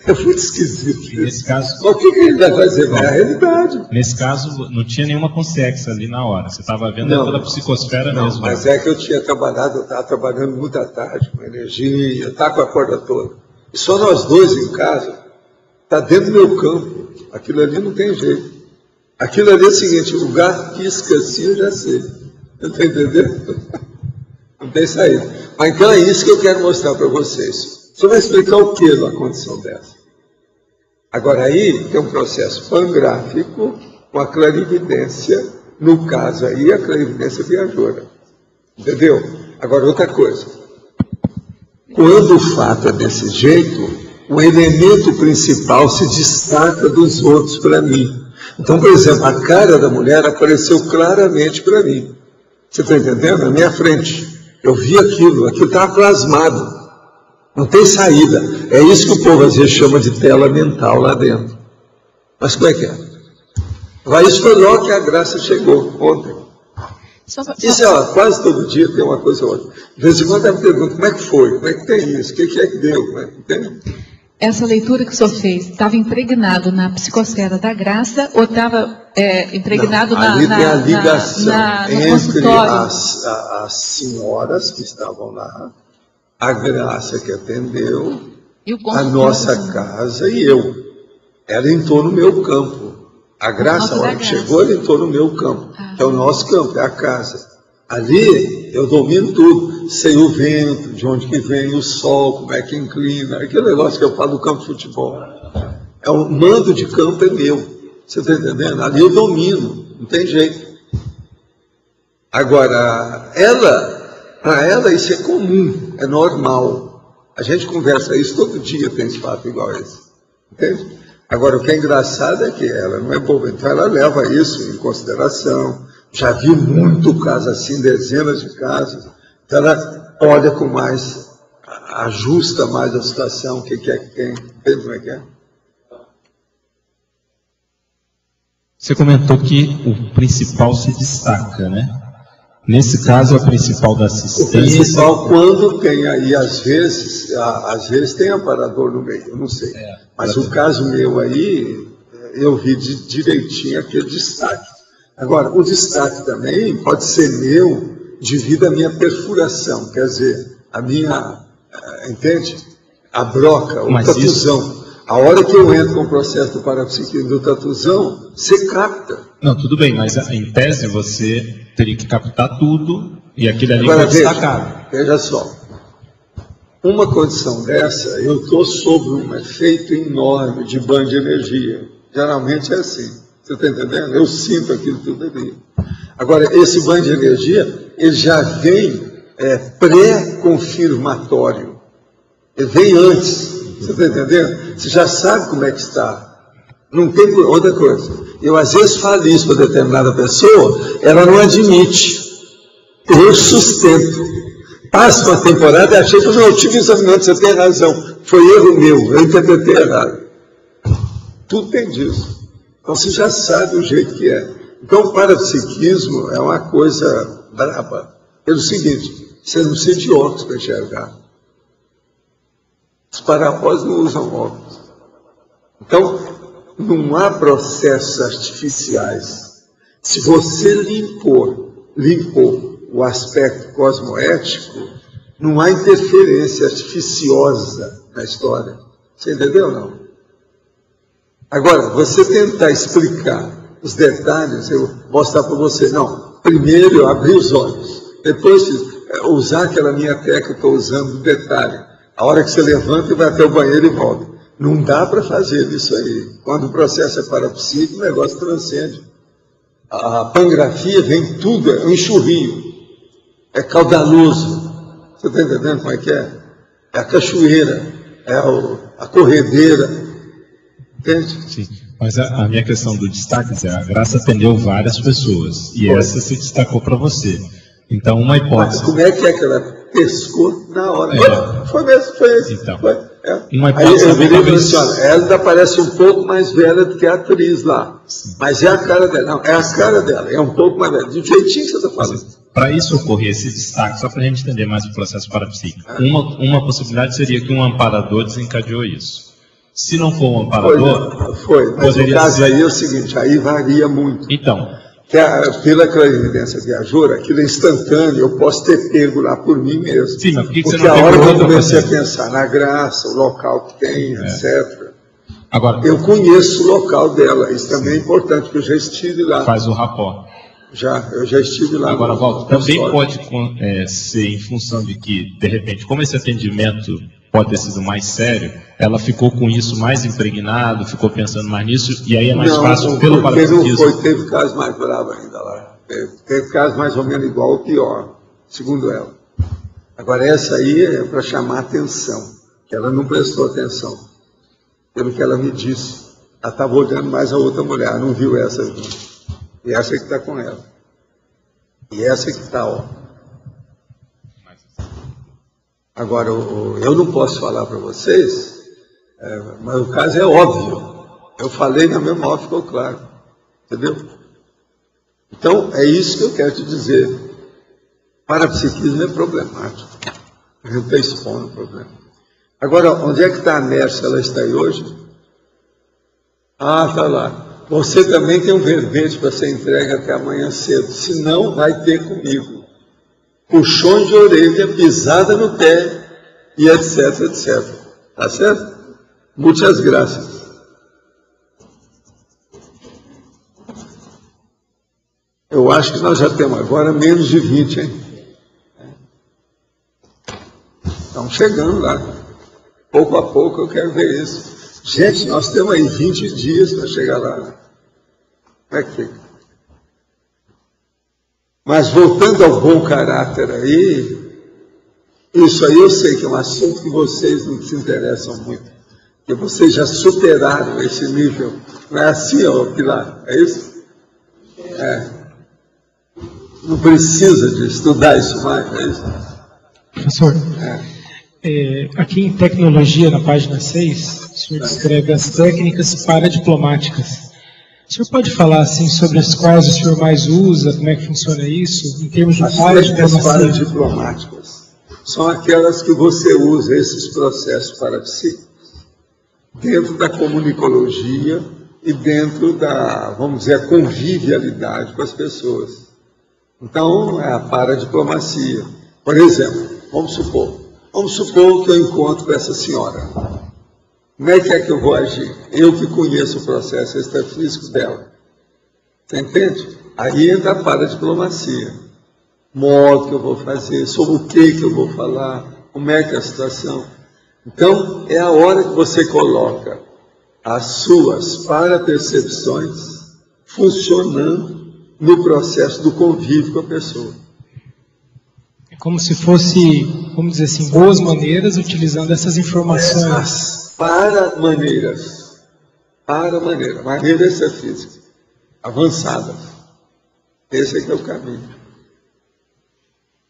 É muito esquisito. Nesse caso, o que ele vai fazer? É a realidade. Nesse caso, não tinha nenhuma consciência ali na hora. Você estava vendo pela psicosfera mesmo. Mas é que eu tinha trabalhado, eu estava trabalhando muita tarde, com energia, está com a corda toda. E só nós dois em casa, está dentro do meu campo. Aquilo ali não tem jeito. Aquilo ali é o seguinte, o lugar pisca assim, eu já sei. Está entendendo? Não tem saída. Mas então é isso que eu quero mostrar para vocês. Você vai explicar o que na condição dessa? Agora aí tem um processo pangráfico com a clarividência, no caso aí a clarividência viajoura. Entendeu? Agora outra coisa. Quando o fato é desse jeito, o elemento principal se destaca dos outros para mim. Então, por exemplo, a cara da mulher apareceu claramente para mim. Você está entendendo? Na minha frente. Eu vi aquilo estava plasmado. Não tem saída. É isso que o povo às vezes chama de tela mental lá dentro. Mas como é que é? Isso foi logo que a graça chegou, ontem. Isso quase todo dia tem uma coisa ou outra. De vez em quando eu pergunto, como é que foi? Como é que tem isso? O que é que deu? Entende? Essa leitura que o senhor fez, estava impregnado na psicosfera da graça ou estava impregnado ali tem a ligação no consultório? As senhoras que estavam lá, a graça que atendeu, a nossa casa e eu. Ela entrou no meu campo. A graça, a hora que chegou, ela entrou no meu campo. Que é o nosso campo, é a casa. Ali eu domino tudo. Sei o vento, de onde que vem o sol, como é que inclina. Aquele negócio que eu falo do campo de futebol. O mando de campo é meu. Você está entendendo? Ali eu domino. Não tem jeito. Agora, para ela isso é comum, é normal. A gente conversa isso todo dia, tem esse fato igual a esse. Entende? Agora, o que é engraçado é que ela não é boba, então ela leva isso em consideração. Já viu muito caso assim, dezenas de casos. Então ela olha com mais, ajusta mais a situação, o que é que tem, entende como é que é? Você comentou que o principal se destaca, né? Nesse caso, a principal da assistência... O principal, quando tem aí, às vezes tem amparador no meio, eu não sei. Mas o caso meu aí, eu vi direitinho aquele destaque. Agora, o destaque também pode ser meu devido à minha perfuração, quer dizer, a minha, entende? A broca, o tatuzão. A hora que eu entro com o processo do parapsiquismo do tatuzão, você capta. Não, tudo bem, mas em tese você teria que captar tudo e aquilo ali foi destacado. Veja só, uma condição dessa, eu estou sob um efeito enorme de banho de energia. Geralmente é assim, você está entendendo? Eu sinto aquilo tudo ali. Agora, esse banho de energia, ele já vem pré-confirmatório. Ele vem antes, você está entendendo? Você já sabe como é que está. Não tem outra coisa. Eu às vezes falo isso para determinada pessoa, ela não admite. Eu sustento. Passa uma temporada e achei que eu tive examinando, você tem razão. Foi erro meu, eu interpretei errado. Tudo tem disso. Então você já sabe o jeito que é. Então o parapsiquismo é uma coisa braba. Pelo seguinte, você não precisa de óculos para enxergar. Os parapós não usam óculos. Então, não há processos artificiais. Se você limpou o aspecto cosmoético, não há interferência artificiosa na história. Você entendeu ou não? Agora, você tentar explicar os detalhes, eu vou mostrar para você. Não, primeiro eu abri os olhos, depois usar aquela minha técnica que eu estou usando do detalhe. A hora que você levanta e vai até o banheiro e volta. Não dá para fazer isso aí. Quando o processo é parapsíquico, o negócio transcende. A pangrafia vem tudo, é um enxurrio. É caudaloso. Você está entendendo como é que é? É a cachoeira, é a corredeira. Entende? Sim. Mas a minha questão do destaque é a graça atendeu várias pessoas. E essa se destacou para você. Então, uma hipótese... Mas como é que ela pescou na hora? Foi mesmo, foi isso. Então, uma hipótese... Aí eu virei e disse, olha, ela ainda parece um pouco mais velha do que a atriz lá. Sim. Mas é a cara dela. Não, é a cara dela. É um pouco mais velha. Do jeitinho que você está falando. Para isso ocorrer esse destaque, só para a gente entender mais o processo parapsíquico, uma possibilidade seria que um amparador desencadeou isso. Se não for um amparador... Foi, mas o caso aí é o seguinte, aí varia muito. Então... Pela clarividência viajoura, aquilo é instantâneo, eu posso ter pego lá por mim mesmo. Sim, mas por que porque você não a hora que eu pegou comecei a pensar na graça, o local que tem, etc. Agora, eu conheço o local dela, isso também é importante, porque eu já estive lá. Faz o rapó. Eu já estive lá. Agora, Walter, também pode ser em função de que, de repente, como esse atendimento pode ter sido mais sério, ela ficou com isso mais impregnado, ficou pensando mais nisso, e aí é mais fácil pelo parapsiquismo. Teve caso mais bravo ainda lá. Teve caso mais ou menos igual ou pior, segundo ela. Agora, essa aí é para chamar atenção, que ela não prestou atenção, pelo que ela me disse. Ela estava olhando mais a outra mulher, não viu essa aqui. E essa que está com ela. E essa que está, ó. Agora, eu não posso falar para vocês, mas o caso é óbvio. Eu falei na mesma hora, ficou claro. Entendeu? Então, é isso que eu quero te dizer. Parapsiquismo é problemático. A gente está expondo o problema. Agora, onde é que está a Nércia? Ela está aí hoje? Ah, está lá. Você também tem um verbete para ser entregue até amanhã cedo. Se não, vai ter comigo. Puxões de orelha, pisada no pé, e etc, etc. Tá certo? Muitas graças. Eu acho que nós já temos agora menos de 20, hein? Estamos chegando lá. Pouco a pouco eu quero ver isso. Gente, nós temos aí 20 dias para chegar lá. Como é que fica? Mas voltando ao bom caráter aí, isso aí eu sei que é um assunto que vocês não se interessam muito. Porque vocês já superaram esse nível. Não é assim, ó, Pilar? É isso? É. Não precisa de estudar isso mais, é isso? Professor, aqui em Tecnologia, na página 6, o senhor descreve as técnicas paradiplomáticas. O senhor pode falar assim sobre as quais o senhor mais usa, como é que funciona isso, em termos de paradiplomacia? As paradiplomáticas são aquelas que você usa, esses processos parapsíquicos, dentro da comunicologia e dentro da, vamos dizer, a convivialidade com as pessoas. Então, é a paradiplomacia. Por exemplo, vamos supor que eu encontro com essa senhora. Como é que eu vou agir? Eu que conheço o processo extrafísico dela. Você entende? Aí entra a paradiplomacia. Modo que eu vou fazer, sobre o que eu vou falar, como é que é a situação. Então, é a hora que você coloca as suas parapercepções funcionando no processo do convívio com a pessoa. É como se fosse, vamos dizer assim, boas maneiras utilizando essas informações. Maneiras extrafísicas, avançadas. Esse é que é o caminho.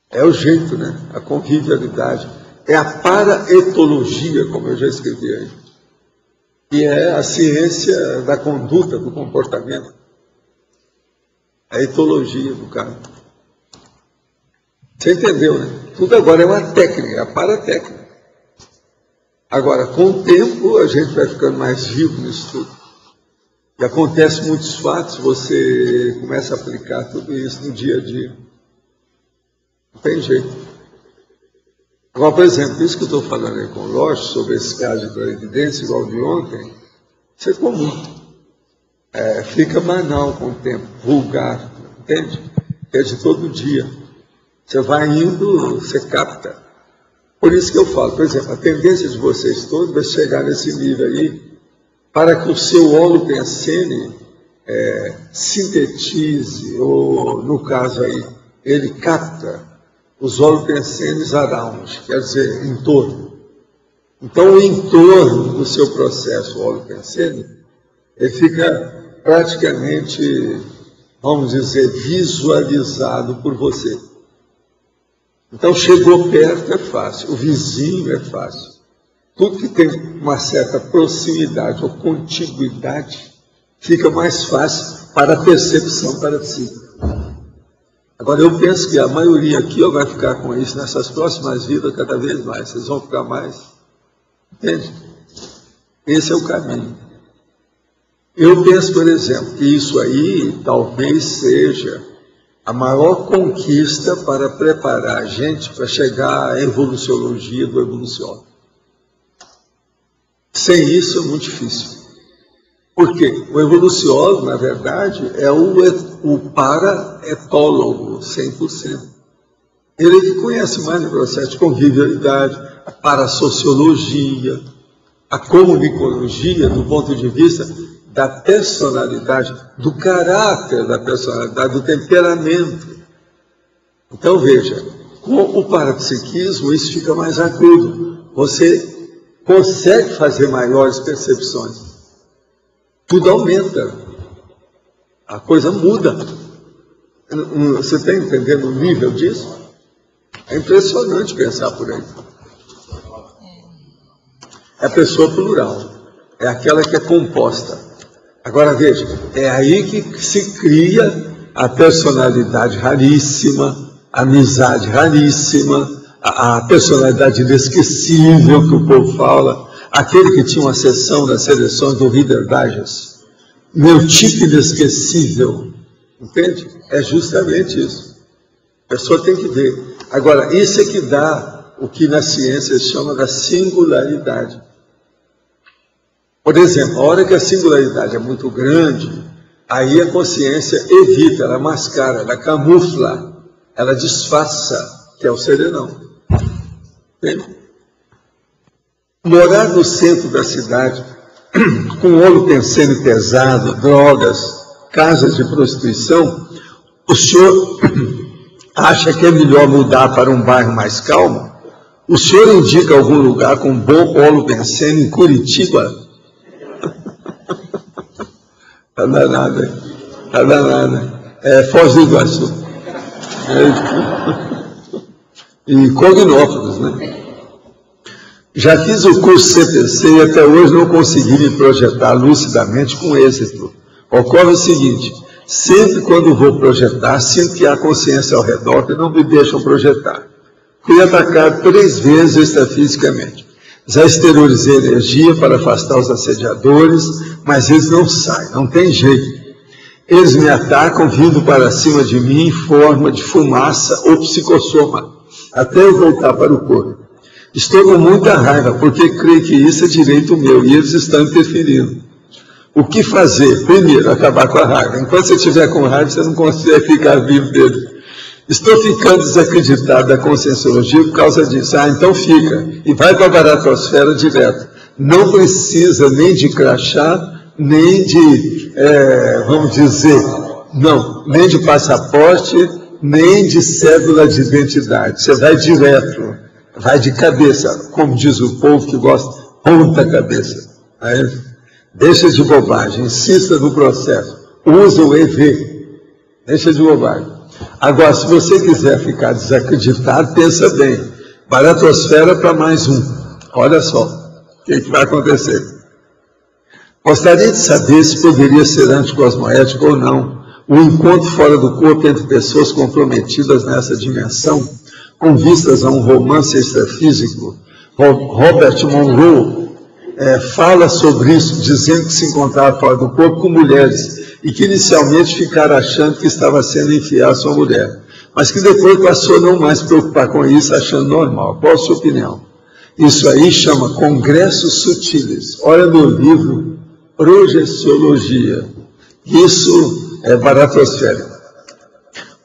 É o jeito, né? A convivialidade. É a paraetologia, como eu já escrevi aí. Que é a ciência da conduta, do comportamento. A etologia do cara. Você entendeu, né? Tudo agora é uma técnica, é a paratécnica. Agora, com o tempo, a gente vai ficando mais vivo nisso tudo. E acontece muitos fatos, você começa a aplicar tudo isso no dia a dia. Não tem jeito. Agora, por exemplo, isso que eu estou falando aí com o Loche, sobre esse caso de clarividência, igual de ontem, isso é comum. Fica banal com o tempo, vulgar, entende? É de todo dia. Você vai indo, você capta. Por isso que eu falo, por exemplo, a tendência de vocês todos vai chegar nesse nível aí, para que o seu holopensene sintetize, ou no caso aí, ele capta os holopensenes around, quer dizer, em torno. Então, o entorno do seu processo holopensene, ele fica praticamente, vamos dizer, visualizado por você. Então, chegou perto é fácil, o vizinho é fácil. Tudo que tem uma certa proximidade ou contiguidade fica mais fácil para a percepção parapsíquica. Agora, eu penso que a maioria aqui vai ficar com isso nessas próximas vidas cada vez mais. Vocês vão ficar mais. Entende? Esse é o caminho. Eu penso, por exemplo, que isso aí talvez seja a maior conquista para preparar a gente para chegar à evoluciologia do evoluciólogo. Sem isso é muito difícil. Por quê? O evoluciólogo, na verdade, é o paraetólogo 100%. Ele é que conhece mais o processo de convivialidade, a parasociologia, a comunicologia, do ponto de vista da personalidade, do caráter da personalidade, do temperamento. Então, veja, com o parapsiquismo isso fica mais agudo. Você consegue fazer maiores percepções. Tudo aumenta. A coisa muda. Você está entendendo o nível disso? É impressionante pensar por aí. É a pessoa plural. É aquela que é composta. Agora veja, é aí que se cria a personalidade raríssima, a amizade raríssima, a personalidade inesquecível que o povo fala, aquele que tinha uma sessão das seleções do Reader Digest. Meu tipo inesquecível, entende? É justamente isso. A pessoa tem que ver. Agora, isso é que dá o que na ciência se chama da singularidade. Por exemplo, a hora que a singularidade é muito grande, aí a consciência evita, ela mascara, ela camufla, ela disfarça, que é o serenão. Entende? Morar no centro da cidade, com óleo pensando pesado, drogas, casas de prostituição, o senhor acha que é melhor mudar para um bairro mais calmo? O senhor indica algum lugar com bom óleo pensando em Curitiba? Está danada, está danada. É Foz do Iguaçu. E Cognópolis, né? Já fiz o curso CPC e até hoje não consegui me projetar lucidamente com êxito. Ocorre o seguinte, sempre quando vou projetar, sinto que há consciência ao redor que não me deixam projetar. Fui atacado 3 vezes extrafisicamente. Já exteriorizei energia para afastar os assediadores, mas eles não saem, não tem jeito. Eles me atacam vindo para cima de mim em forma de fumaça ou psicossoma, até eu voltar para o corpo. Estou com muita raiva, porque creio que isso é direito meu e eles estão interferindo. O que fazer? Primeiro, acabar com a raiva. Enquanto você estiver com raiva, você não consegue ficar vivo dele. Estou ficando desacreditado da conscienciologia por causa disso. Ah, então fica. E vai para a baratosfera direto. Não precisa nem de crachá, nem de, vamos dizer, não, nem de passaporte, nem de cédula de identidade. Você vai direto, vai de cabeça, como diz o povo que gosta, ponta cabeça. Aí, deixa de bobagem, insista no processo. Usa o EV. Deixa de bobagem. Agora, se você quiser ficar desacreditado, pensa bem. Baratosfera para mais um. Olha só o que vai acontecer. Gostaria de saber se poderia ser anticosmoético ou não o encontro fora do corpo entre pessoas comprometidas nessa dimensão, com vistas a um romance extrafísico. Robert Monroe fala sobre isso, dizendo que se encontrava fora do corpo com mulheres e que inicialmente ficara achando que estava sendo infiel à sua mulher, mas que depois passou a não mais se preocupar com isso, achando normal. Qual a sua opinião? Isso aí chama Congressos Sutiles. Olha no livro Projeciologia. Isso é baratosférico.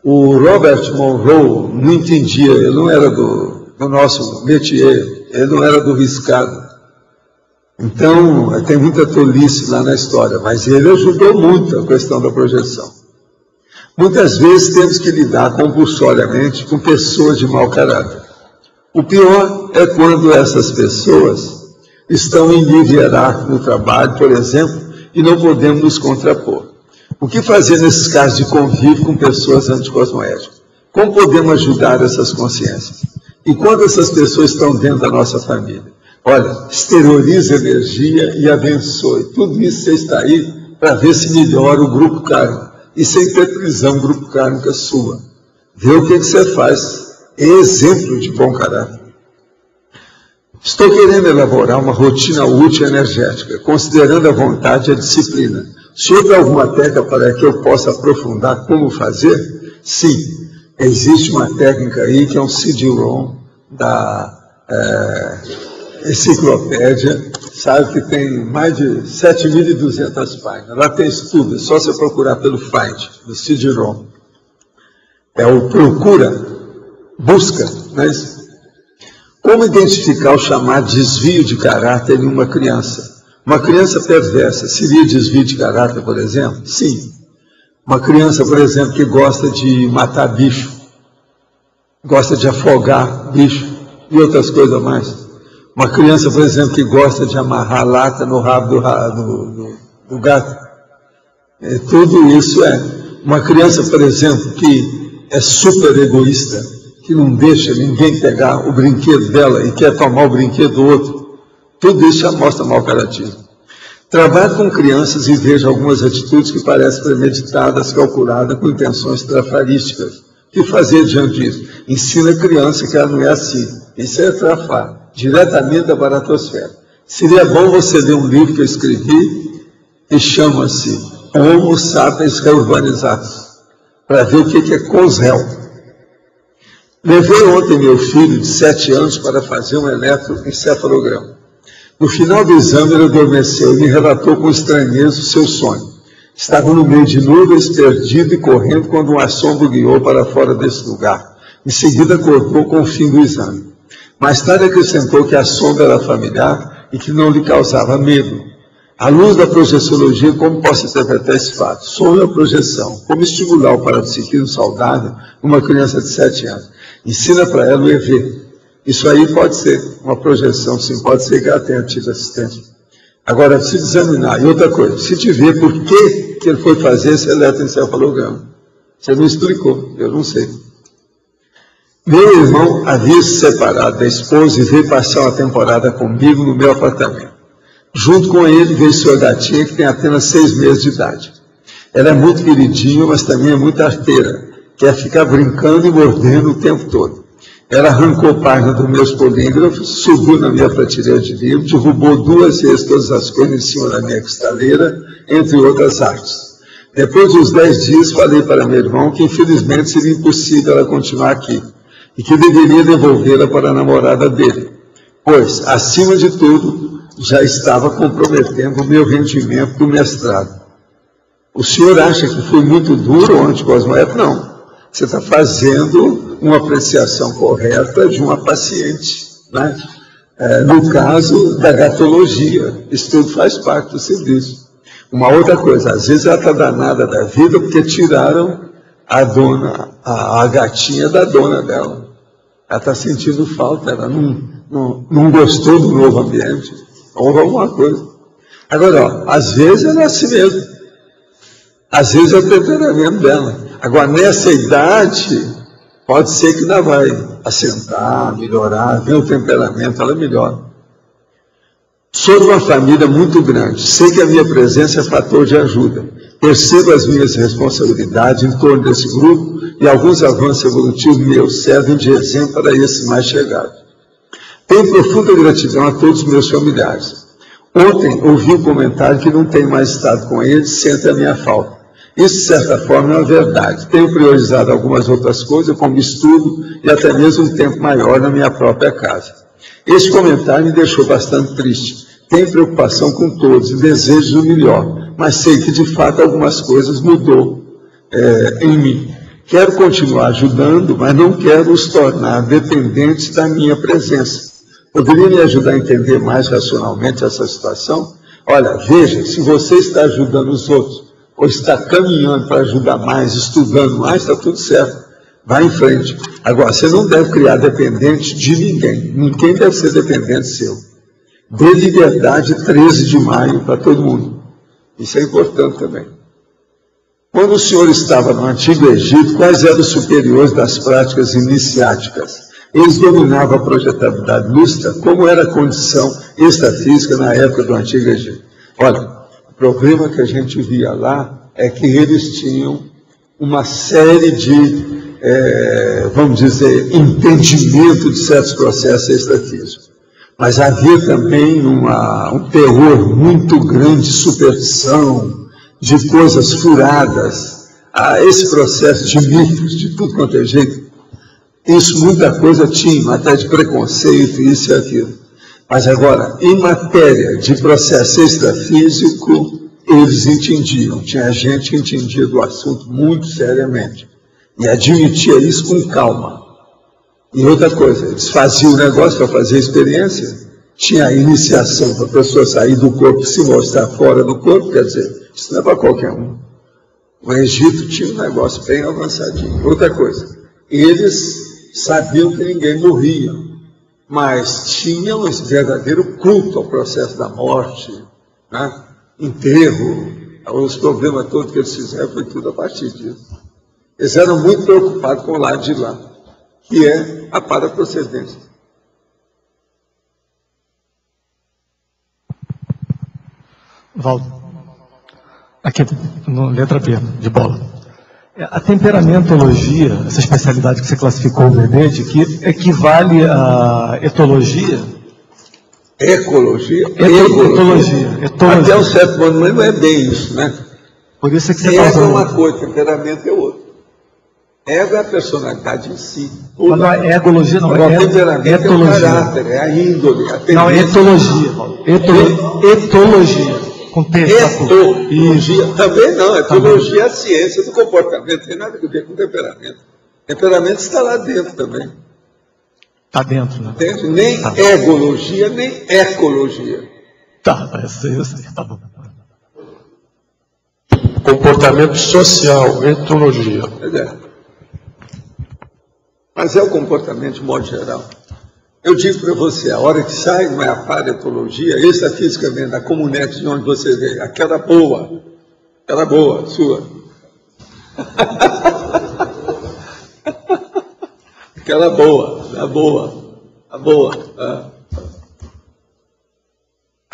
O Robert Monroe não entendia, ele não era do nosso métier, ele não era do riscado. Então, tem muita tolice lá na história, mas ele ajudou muito a questão da projeção. Muitas vezes temos que lidar compulsoriamente com pessoas de mau caráter. O pior é quando essas pessoas estão em nível hierárquico no trabalho, por exemplo, e não podemos nos contrapor. O que fazer nesses casos de convívio com pessoas anticosmoéticas? Como podemos ajudar essas consciências? E quando essas pessoas estão dentro da nossa família? Olha, exteriorize energia e abençoe. Tudo isso você está aí para ver se melhora o grupo kármico. E sem ter prisão grupo kármica sua. Vê o que você faz. É exemplo de bom caráter. Estou querendo elaborar uma rotina útil e energética, considerando a vontade e a disciplina. O senhor tem alguma técnica para que eu possa aprofundar como fazer? Sim, existe uma técnica aí que é um CD-ROM da enciclopédia, sabe que tem mais de 7.200 páginas. Lá tem estudo, é só você procurar pelo Find, do CD-ROM. É o procura, busca, não é isso? Como identificar o chamado desvio de caráter em uma criança? Uma criança perversa seria desvio de caráter, por exemplo? Sim. Uma criança, por exemplo, que gosta de matar bicho, gosta de afogar bicho e outras coisas mais. Uma criança, por exemplo, que gosta de amarrar lata no rabo do gato. Tudo isso é. Uma criança, por exemplo, que é super egoísta, que não deixa ninguém pegar o brinquedo dela e quer tomar o brinquedo do outro. Tudo isso já mostra mau caratismo. Trabalho com crianças e vejo algumas atitudes que parecem premeditadas, calculadas, com intenções trafarísticas. O que fazer diante disso? Ensina a criança que ela não é assim. Isso é trafar, diretamente da baratosfera. Seria bom você ler um livro que eu escrevi, que chama-se Homo Sapiens Reurbanizados, para ver o que é COSREL. Levei ontem meu filho de 7 anos para fazer um eletroencefalograma. No final do exame, ele adormeceu e me relatou com estranheza o seu sonho. Estava no meio de nuvens, perdido e correndo, quando um assombro guiou para fora desse lugar. Em seguida, acordou com o fim do exame. Mais tarde, acrescentou que a sombra era familiar e que não lhe causava medo. À luz da projeciologia, como posso interpretar esse fato? Sonho ou projeção? Como estimular o parapsiquismo saudável numa criança de 7 anos? Ensina para ela o EV. Isso aí pode ser uma projeção, sim, pode ser que ela tenha tido assistência. Agora, se examinar. E outra coisa, se te ver por que ele foi fazer esse eletroencefalograma. Você não explicou, eu não sei. Meu irmão havia se separado da esposa e veio passar uma temporada comigo no meu apartamento. Junto com ele veio sua gatinha, que tem apenas 6 meses de idade. Ela é muito queridinha, mas também é muito arteira. Quer ficar brincando e mordendo o tempo todo. Ela arrancou página dos meus polígrafos, subiu na minha prateleira de livro, derrubou 2 vezes todas as coisas em cima da minha cristaleira, entre outras artes. Depois de uns 10 dias, falei para meu irmão que infelizmente seria impossível ela continuar aqui, e que deveria devolvê-la para a namorada dele, pois, acima de tudo, já estava comprometendo o meu rendimento do mestrado. O senhor acha que foi muito duro ontem com as moedas? Não. Você está fazendo uma apreciação correta de uma paciente, né? No caso da gatologia, isso tudo faz parte do serviço. Uma outra coisa, às vezes ela está danada da vida porque tiraram a gatinha da dona dela. Ela está sentindo falta, ela não gostou do novo ambiente, ou alguma coisa. Agora, ó, às vezes ela é assim mesmo. Às vezes é o temperamento dela. Agora, nessa idade, pode ser que ainda vai assentar, melhorar, ver o temperamento, ela melhora. Sou de uma família muito grande, sei que a minha presença é fator de ajuda. Percebo as minhas responsabilidades em torno desse grupo e alguns avanços evolutivos meus servem de exemplo para esses mais chegados. Tenho profunda gratidão a todos os meus familiares. Ontem ouvi um comentário que não tenho mais estado com eles, sente a minha falta. Isso, de certa forma, é uma verdade. Tenho priorizado algumas outras coisas, como estudo e até mesmo um tempo maior na minha própria casa. Esse comentário me deixou bastante triste. Tenho preocupação com todos e desejo o melhor, mas sei que, de fato, algumas coisas mudou em mim. Quero continuar ajudando, mas não quero os tornar dependentes da minha presença. Poderia me ajudar a entender mais racionalmente essa situação? Olha, veja, se você está ajudando os outros, ou está caminhando para ajudar mais, estudando mais, está tudo certo. Vai em frente. Agora, você não deve criar dependente de ninguém. Ninguém deve ser dependente seu. Dê liberdade 13 de maio para todo mundo. Isso é importante também. Quando o senhor estava no Antigo Egito, quais eram os superiores das práticas iniciáticas? Eles dominavam a projetabilidade lúcida? Como era a condição extrafísica na época do Antigo Egito? Olha, o problema que a gente via lá é que eles tinham uma série de, vamos dizer, entendimento de certos processos extrafísicos. Mas havia também um terror muito grande de superstição, de coisas furadas, esse processo de mitos, de tudo quanto é jeito. Isso, muita coisa tinha, até de preconceito, isso e aquilo. Mas agora, em matéria de processo extrafísico, eles entendiam. Tinha gente que entendia do assunto muito seriamente. E admitia isso com calma. E outra coisa, eles faziam o negócio para fazer experiência. Tinha a iniciação para a pessoa sair do corpo e se mostrar fora do corpo. Quer dizer, isso não é para qualquer um. O Egito tinha um negócio bem avançadinho. Outra coisa, eles sabiam que ninguém morria, mas tinham esse verdadeiro culto ao processo da morte, né? Enterro, os problemas todos que eles fizeram foi tudo a partir disso. Eles eram muito preocupados com o lado de lá, que é a paraprocedência. Valdo, aqui, no letra B, de bola. A temperamentologia, essa especialidade que você classificou o bebê, de que equivale à etologia? Ecologia? Etologia. Até o sétimo ano não é bem isso, né? Por isso é que você ego está é uma coisa, temperamento é outra. Ego é a personalidade em si. Mas não é egologia, não. Agora, É temperamento etologia. é o caráter, é a índole. A Não, é tendência. etologia, Paulo. Etologia. Com T. Etologia também não. Etologia é a ciência do comportamento. Não tem nada a ver com temperamento. Temperamento está lá dentro também. Está dentro, né? Entende? Nem egologia, nem ecologia. Tá, eu sei, tá bom. Comportamento social, etologia. Mas é o comportamento de modo geral. Eu digo para você, a hora que sai não é a paretologia, estatisticamente, da Comunex, de onde você veio, aquela boa, sua. Aquela boa, a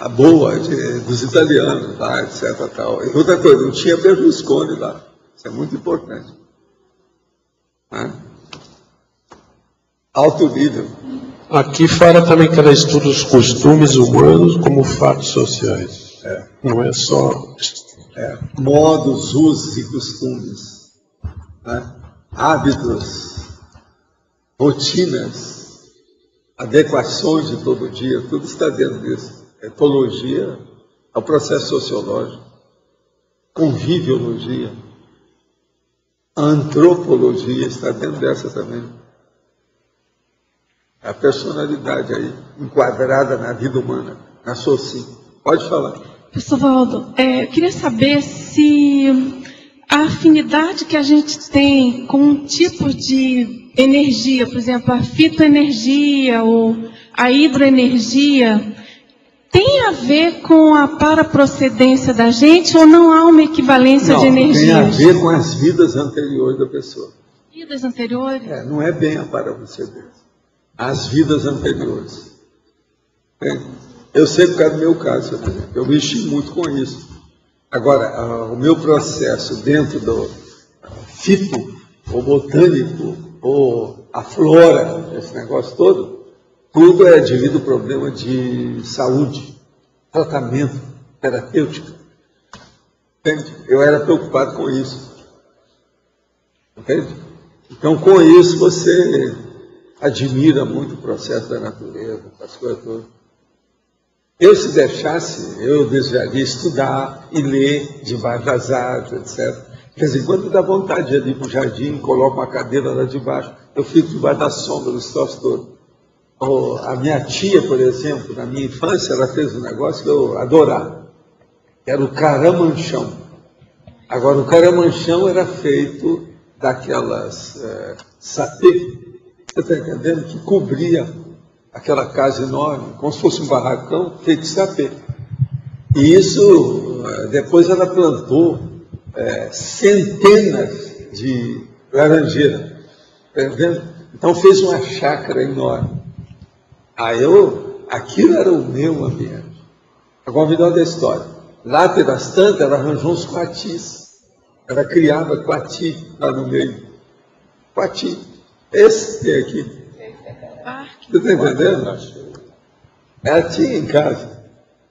boa dos italianos lá, etc. Tal. E outra coisa, não tinha Berlusconi lá. Isso é muito importante. Alto nível. Aqui fala também que ela estuda os costumes humanos como fatos sociais. Não é só... Modos, usos e costumes. Né? Hábitos, rotinas, adequações de todo dia, tudo está dentro disso. Etologia é o processo sociológico, conviviologia, antropologia está dentro dessa também. A personalidade aí, enquadrada na vida humana, na SOCIM. Pode falar. Professor Valdo, eu queria saber se a afinidade que a gente tem com um tipo de energia, por exemplo, a fitoenergia ou a hidroenergia, tem a ver com a paraprocedência da gente ou não há uma equivalência de energia? Tem a ver com as vidas anteriores da pessoa. Vidas anteriores? Não é bem a paraprocedência. As vidas anteriores. Eu sei por causa do meu caso, eu mexi muito com isso. Agora, o meu processo dentro do fito, ou botânico, ou a flora, esse negócio todo, tudo é devido ao problema de saúde, tratamento, terapêutico. Entende? Eu era preocupado com isso. Entende? Então, com isso, você admira muito o processo da natureza, as coisas todas. Eu, se deixasse, eu desejaria estudar e ler debaixo das árvores, etc. De vez em quando dá vontade de ir para o jardim, coloco uma cadeira lá debaixo, eu fico debaixo da sombra dos troços todos. A minha tia, por exemplo, na minha infância, ela fez um negócio que eu adorava. Era o caramanchão. Agora, o caramanchão era feito daquelas sapê, você está entendendo? Que cobria aquela casa enorme, como se fosse um barracão feito de sapê. E isso, depois ela plantou centenas de laranjeiras. Está entendendo? Então fez uma chácara enorme. Aquilo era o meu ambiente. Agora me dá da história. Lá pelas tantas, ela arranjou uns coatis. Ela criava coati lá no meio. Coati. Esse que tem aqui. Você está entendendo? Ela tinha em casa.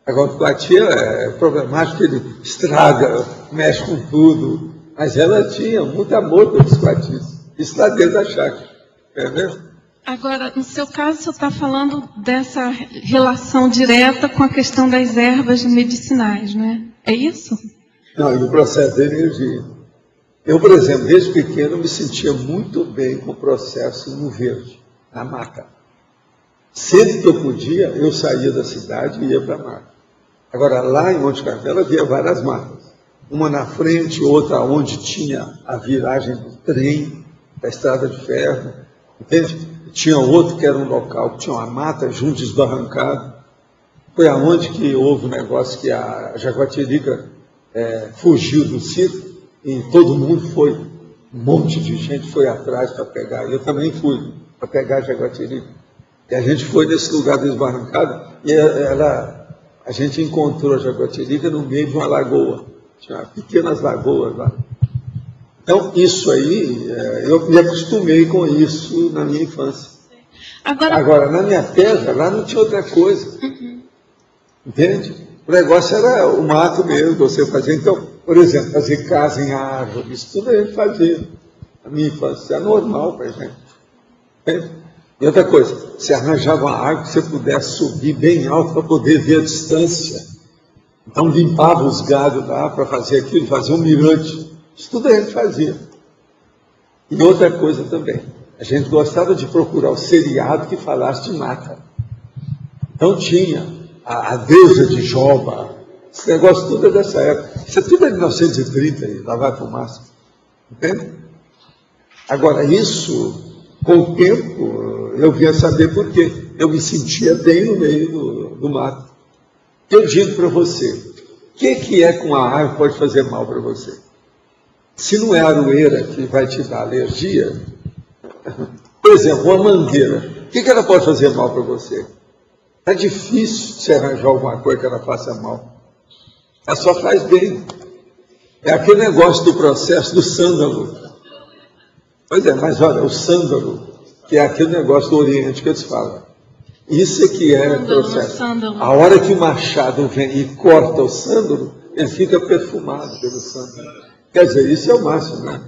Agora o coati é problemático, ele estraga, mexe com tudo. Mas ela tinha muito amor pelos coatis. Isso está dentro da chácara. Entendeu? Agora, no seu caso, o senhor está falando dessa relação direta com a questão das ervas medicinais, né? É isso? Não, e o processo da energia. Eu, por exemplo, desde pequeno, me sentia muito bem com o processo no verde, na mata. Sempre que eu podia, eu saía da cidade e ia para a mata. Agora, lá em Monte Carmelo havia várias matas. Uma na frente, outra onde tinha a viragem do trem, da estrada de ferro, entende? Tinha outro que era um local que tinha uma mata junto desbarrancado. Foi aonde que houve um negócio que a jaguatirica fugiu do circo e todo mundo foi, um monte de gente foi atrás para pegar. Eu também fui para pegar a jaguatirica. E a gente foi nesse lugar desbarrancado e a gente encontrou a jaguatirica no meio de uma lagoa. Tinha pequenas lagoas lá. Então, isso aí, eu me acostumei com isso na minha infância. Agora, na minha terra, lá não tinha outra coisa. Entende? O negócio era o mato mesmo, você fazia. Então, por exemplo, fazer casa em árvore, isso tudo a gente fazia. Na minha infância, é normal para a gente. Entende? E outra coisa, você arranjava uma árvore que você pudesse subir bem alto para poder ver a distância. Então, limpava os galhos lá para fazer aquilo, fazer um mirante. Isso tudo a gente fazia. E outra coisa também, a gente gostava de procurar o seriado que falasse de mata. Então tinha a deusa de Joba, esse negócio tudo é dessa época. Isso é tudo de 1930, e lá vai fumaça. Entende? Agora, isso, com o tempo, eu vinha saber por quê. Eu me sentia bem no meio do mato. Eu digo para você, o que é que uma árvore pode fazer mal para você? Se não é a aroeira que vai te dar alergia, por exemplo, uma mangueira, o que ela pode fazer mal para você? É difícil você arranjar alguma coisa que ela faça mal. Ela só faz bem. É aquele negócio do processo do sândalo. Pois é, mas olha, o sândalo, que é aquele negócio do Oriente que eles falam. Isso é que é o processo. A hora que o machado vem e corta o sândalo, ele fica perfumado pelo sândalo. Quer dizer, isso é o máximo, né?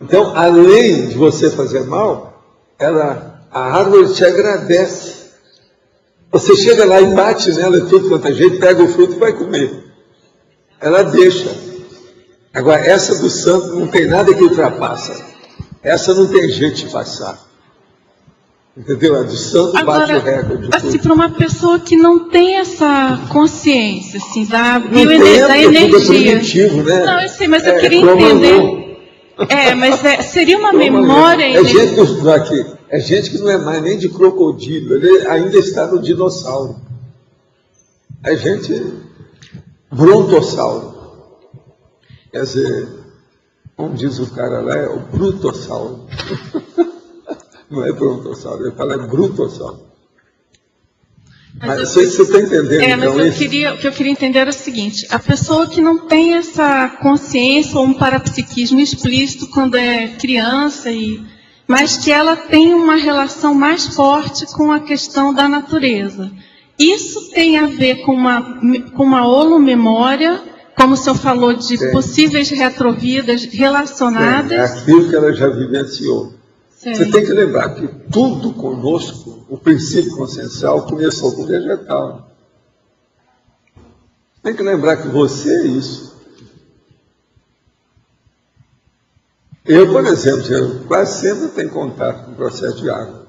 Então, além de você fazer mal, a árvore te agradece. Você chega lá e bate nela e tudo quanto é jeito, pega o fruto e vai comer. Ela deixa. Agora, essa do santo não tem nada que ultrapassa. Essa não tem jeito de passar. Entendeu? A do santo bate o recorde. Assim, para uma pessoa que não tem essa consciência, assim, da energia. Primitivo, né? Não, eu sei, mas eu queria entender. Mas seria uma memória. É gente que não é mais nem de crocodilo, ele ainda está no dinossauro. É gente brontossauro. Quer dizer, como diz o cara lá, é o brutossauro. Não é brontossauro, ele fala brutossauro. Mas eu sei se você está entendendo. Mas o que eu queria entender era o seguinte: a pessoa que não tem essa consciência ou um parapsiquismo explícito quando é criança, mas que ela tem uma relação mais forte com a questão da natureza. Isso tem a ver com uma holomemória, como o senhor falou, de possíveis retrovidas relacionadas. É aquilo que ela já vivenciou. Você tem que lembrar que tudo conosco, o princípio consciencial, começou com o vegetal. Tem que lembrar que você é isso. Eu, por exemplo, quase sempre tenho contato com o processo de água.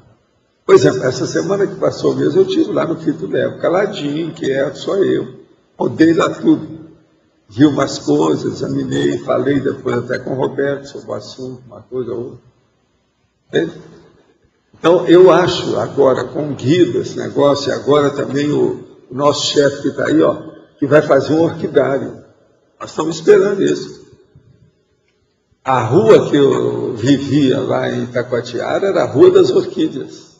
Por exemplo, essa semana que passou mesmo, eu estive lá no Fito Levo, caladinho, inquieto, só eu. Rodei lá tudo. Vi umas coisas, examinei, falei depois até com o Roberto sobre o assunto, uma coisa ou outra. Então, eu acho agora, com o Guido, esse negócio, e agora também o nosso chefe que está aí, que vai fazer um orquidário. Nós estamos esperando isso. A rua que eu vivia lá em Itacoatiara era a Rua das Orquídeas.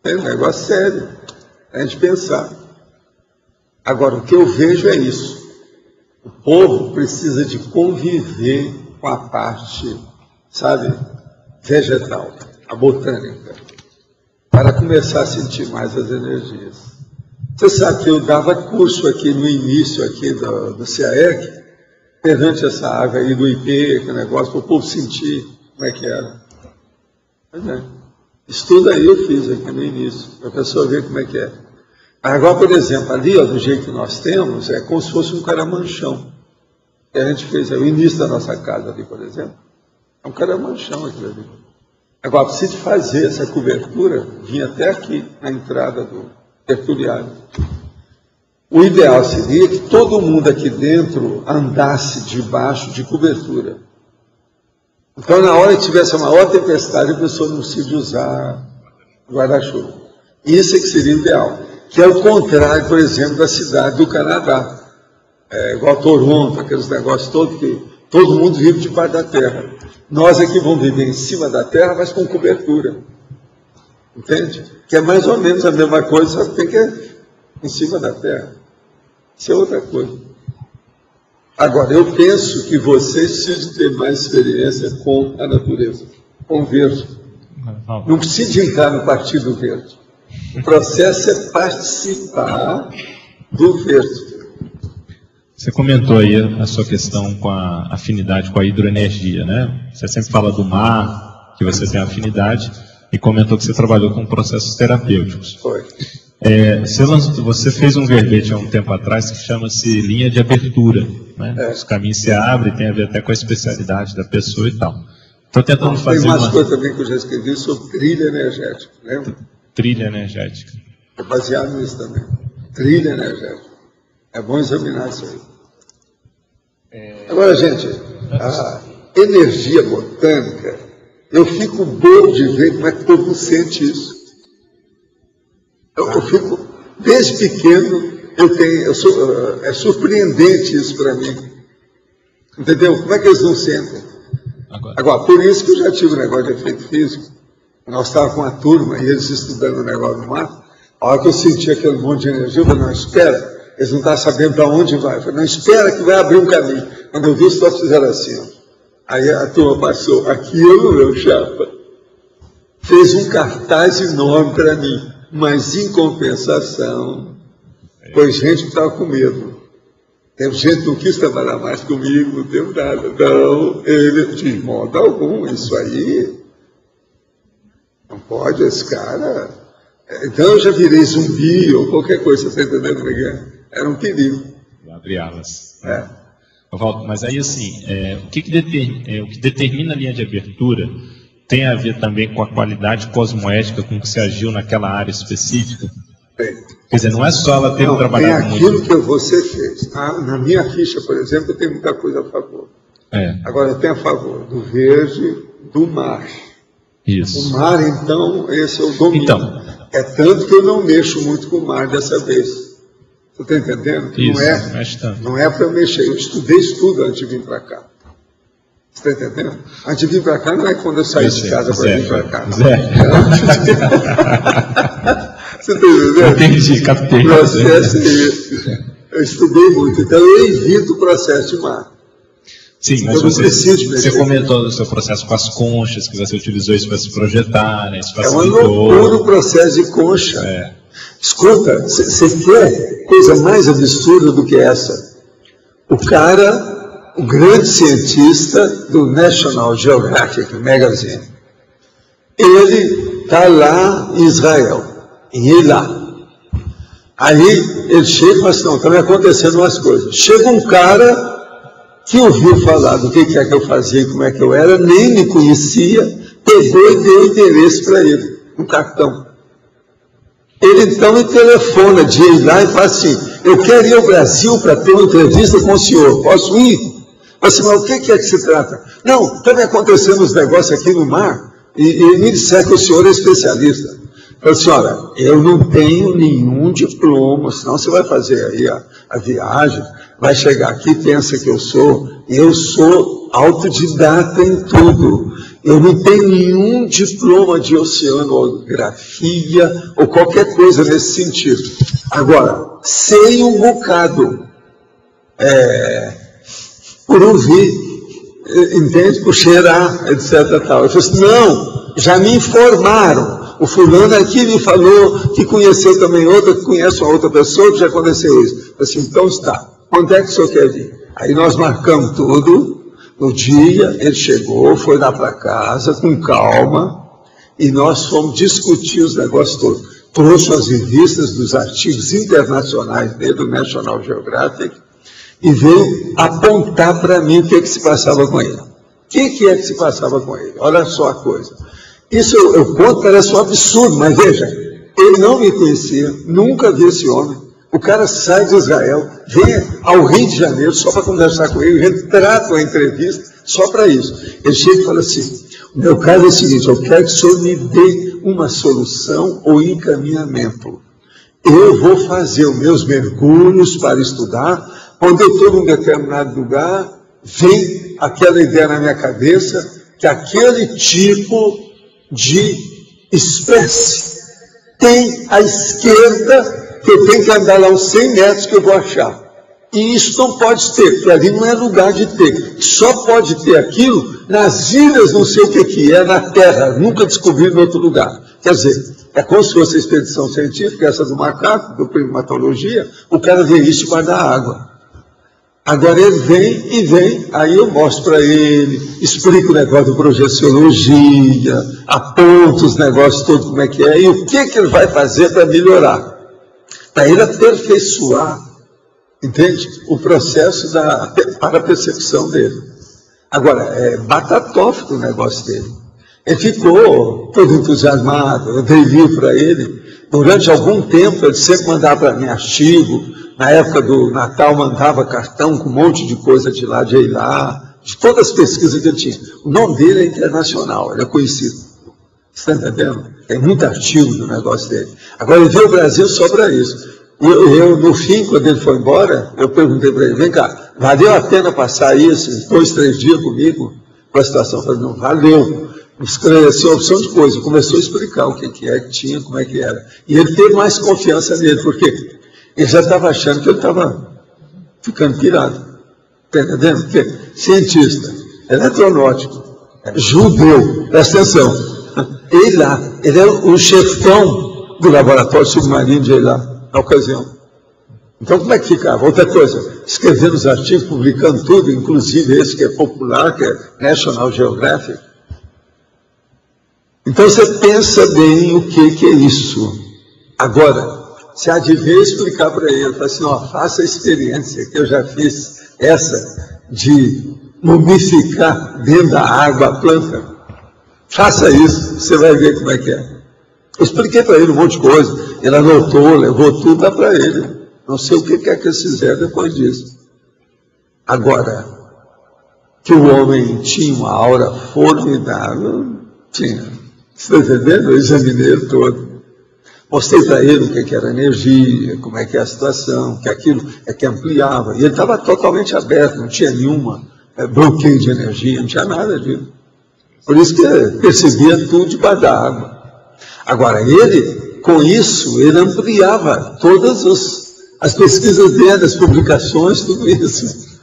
É um negócio sério, a gente pensar. Agora, o que eu vejo é isso. O povo precisa de conviver com a parte, sabe, vegetal, a botânica, para começar a sentir mais as energias. Você sabe que eu dava curso aqui no início aqui do CAEC, perante essa ave aí do IP, aquele negócio, para o povo sentir como é que era. Pois é. Estudo aí eu fiz aqui no início, para a pessoa ver como é que é. Agora, por exemplo, ali, do jeito que nós temos, é como se fosse um caramanchão. Que a gente fez, o início da nossa casa ali, por exemplo. É um caramanchão aquilo ali. Agora, precisa fazer essa cobertura, vinha até aqui, na entrada do tertuliário. O ideal seria que todo mundo aqui dentro andasse debaixo de cobertura. Então, na hora que tivesse a maior tempestade, a pessoa não precisa usar guarda-chuva. Isso é que seria ideal. Que é o contrário, por exemplo, da cidade do Canadá. Igual Toronto, aqueles negócios todos que todo mundo vive debaixo da terra. Nós aqui vamos viver em cima da terra, mas com cobertura. Entende? Que é mais ou menos a mesma coisa, só que tem que em cima da terra. Isso é outra coisa. Agora, eu penso que você precisa ter mais experiência com a natureza, com o verde. Não precisa entrar no Partido Verde. O processo é participar do verde. Você comentou aí a sua questão com a afinidade com a hidroenergia, né? Você sempre fala do mar, que você tem afinidade, e comentou que você trabalhou com processos terapêuticos. Foi. Você fez um verbete há um tempo atrás que chama-se linha de abertura, né? Os caminhos se abrem, tem a ver até com a especialidade da pessoa e tal. Estou tentando fazer uma coisa também que eu já escrevi sobre trilha energética, lembra? Trilha energética. É baseado nisso também. Trilha energética. É bom examinar isso aí. Agora, gente, a energia botânica, eu fico bobo de ver como é que todo mundo sente isso. Eu fico, desde pequeno, é surpreendente isso para mim. Entendeu? Como é que eles não sentem? Agora, por isso que eu já tive um negócio de efeito físico. Nós estávamos com a turma e eles estudando o negócio do mar. A hora que eu senti aquele monte de energia, eu falei, não, espera. Eles não estão sabendo para onde vai. Eu falei, não, espera que vai abrir um caminho. Quando eu vi, os só fizeram assim. Ó. Aí a turma passou, aquilo, meu chapa, fez um cartaz enorme para mim. Mas, em compensação, foi gente que estava com medo. Teve gente que não quis trabalhar mais comigo, não teve nada. Não, ele, de modo algum, isso aí, não pode, esse cara... Então eu já virei zumbi ou qualquer coisa, você está entendendo, Miguel? Era um perigo. Abre alas. Walter, mas aí assim, o que determina a linha de abertura tem a ver também com a qualidade cosmoética com que se agiu naquela área específica? Tem. Quer dizer, não é só ela ter trabalhado muito. Tem aquilo que você fez. Na minha ficha, por exemplo, eu tenho muita coisa a favor. Agora, eu tenho a favor do verde, do mar. Isso. O mar, então, esse é o domínio. Então, é tanto que eu não mexo muito com o mar dessa vez. Você está entendendo? Isso, não é para eu mexer. Eu estudei estudo antes de vir para cá. Você está entendendo? Antes de vir para cá, não é quando eu saí de casa para vir para cá. Você está entendendo? Entendi, captei. O processo é esse. Eu estudei muito, então eu evito o processo de mar. Sim, mas você comentou do seu processo com as conchas, que você utilizou isso para se projetar, né? Isso facilitou. É uma loucura o processo de concha. Escuta, você quer coisa mais absurda do que essa? O cara, o grande cientista do National Geographic Magazine, ele está lá em Israel, em Eilat. Aí ele chega e fala assim, não, estão me acontecendo umas coisas. Chega um cara que ouviu falar do que é que eu fazia e como é que eu era, nem me conhecia, pegou e deu interesse para ele, um cartão. Ele então me telefona de ir lá e fala assim, eu quero ir ao Brasil para ter uma entrevista com o senhor, posso ir? Assim, mas o que é que se trata? Não, está me acontecendo uns negócios aqui no mar, e me disseram que o senhor é especialista. Eu falei, senhora, eu não tenho nenhum diploma, senão você vai fazer aí a viagem, vai chegar aqui, pensa que eu sou autodidata em tudo. Eu não tenho nenhum diploma de oceanografia ou qualquer coisa nesse sentido. Agora, sei um bocado, por ouvir, entende? Por cheirar, etc. Tal. Eu falei assim, não, já me informaram. O fulano aqui me falou que conheceu também outra, que conhece uma outra pessoa que já aconteceu isso. Eu falei assim, então está. Quando é que o senhor quer vir? Aí nós marcamos tudo, no dia, ele chegou, foi lá para casa, com calma, e nós fomos discutir os negócios todos. Trouxe as revistas dos artigos internacionais dele, do National Geographic, e veio apontar para mim o que se passava com ele. O que é que se passava com ele? Olha só a coisa. Isso eu conto, parece um absurdo, mas veja, ele não me conhecia, nunca vi esse homem. O cara sai de Israel, vem ao Rio de Janeiro só para conversar com ele, retrata uma entrevista só para isso. Ele chega e fala assim, o meu caso é o seguinte, eu quero que o senhor me dê uma solução ou encaminhamento. Eu vou fazer os meus mergulhos para estudar, quando eu estou num determinado lugar, vem aquela ideia na minha cabeça, que aquele tipo de espécie tem à esquerda que eu tenho que andar lá uns 100 metros que eu vou achar. E isso não pode ter, porque ali não é lugar de ter. Só pode ter aquilo nas ilhas, não sei o que é, na Terra, nunca descobriram em outro lugar. Quer dizer, é como se fosse a expedição científica, essa do macaco, do primatologia, o cara vê isso debaixo da água. Agora ele vem, aí eu mostro para ele, explico o negócio de projeciologia, aponto os negócios todos como é que é, e o que ele vai fazer para melhorar. Para ele aperfeiçoar, entende? O processo para a percepção dele. Agora, é batatófico o negócio dele. Ele ficou todo entusiasmado, eu dei livro para ele. Durante algum tempo, ele sempre mandava para mim artigo. Na época do Natal, mandava cartão com um monte de coisa de lá, de Eilat, de todas as pesquisas que ele tinha. O nome dele é internacional, ele é conhecido. Você está entendendo? Tem muito artigo do negócio dele. Agora, ele veio ao Brasil só para isso. Eu, no fim, quando ele foi embora, eu perguntei para ele, vem cá, valeu a pena passar isso, 2, 3 dias comigo, com a situação? Eu falei, não, valeu. Esclareceu uma opção de coisa, começou a explicar o que é que tinha, como é que era. E ele teve mais confiança nele, porque ele já estava achando que ele estava ficando pirado. Está entendendo? Porque cientista, eletronáutico, judeu, presta atenção, ele é o chefão do laboratório submarino de Eilat, na ocasião. Então, como é que ficava? Outra coisa, escrevendo os artigos, publicando tudo, inclusive esse que é popular, que é National Geographic. Então, você pensa bem o que é isso. Agora, se há de ver, explicar para ele, fala assim, ó, faça a experiência que eu já fiz, essa de mumificar dentro da água a planta. Faça isso, você vai ver como é que é. Eu expliquei para ele um monte de coisa, ele anotou, levou tudo, dá para ele. Não sei o que quer que eles fizeram depois disso. Agora, que o homem tinha uma aura formidável, tinha. Você está entendendo? Eu examinei ele todo. Mostrei para ele o que era energia, como é que é a situação, que aquilo é que ampliava. E ele estava totalmente aberto, não tinha nenhuma bloqueio de energia, não tinha nada disso. Por isso que percebia tudo debaixo da água. Agora, ele, com isso, ele ampliava todas as pesquisas dele, as publicações, tudo isso.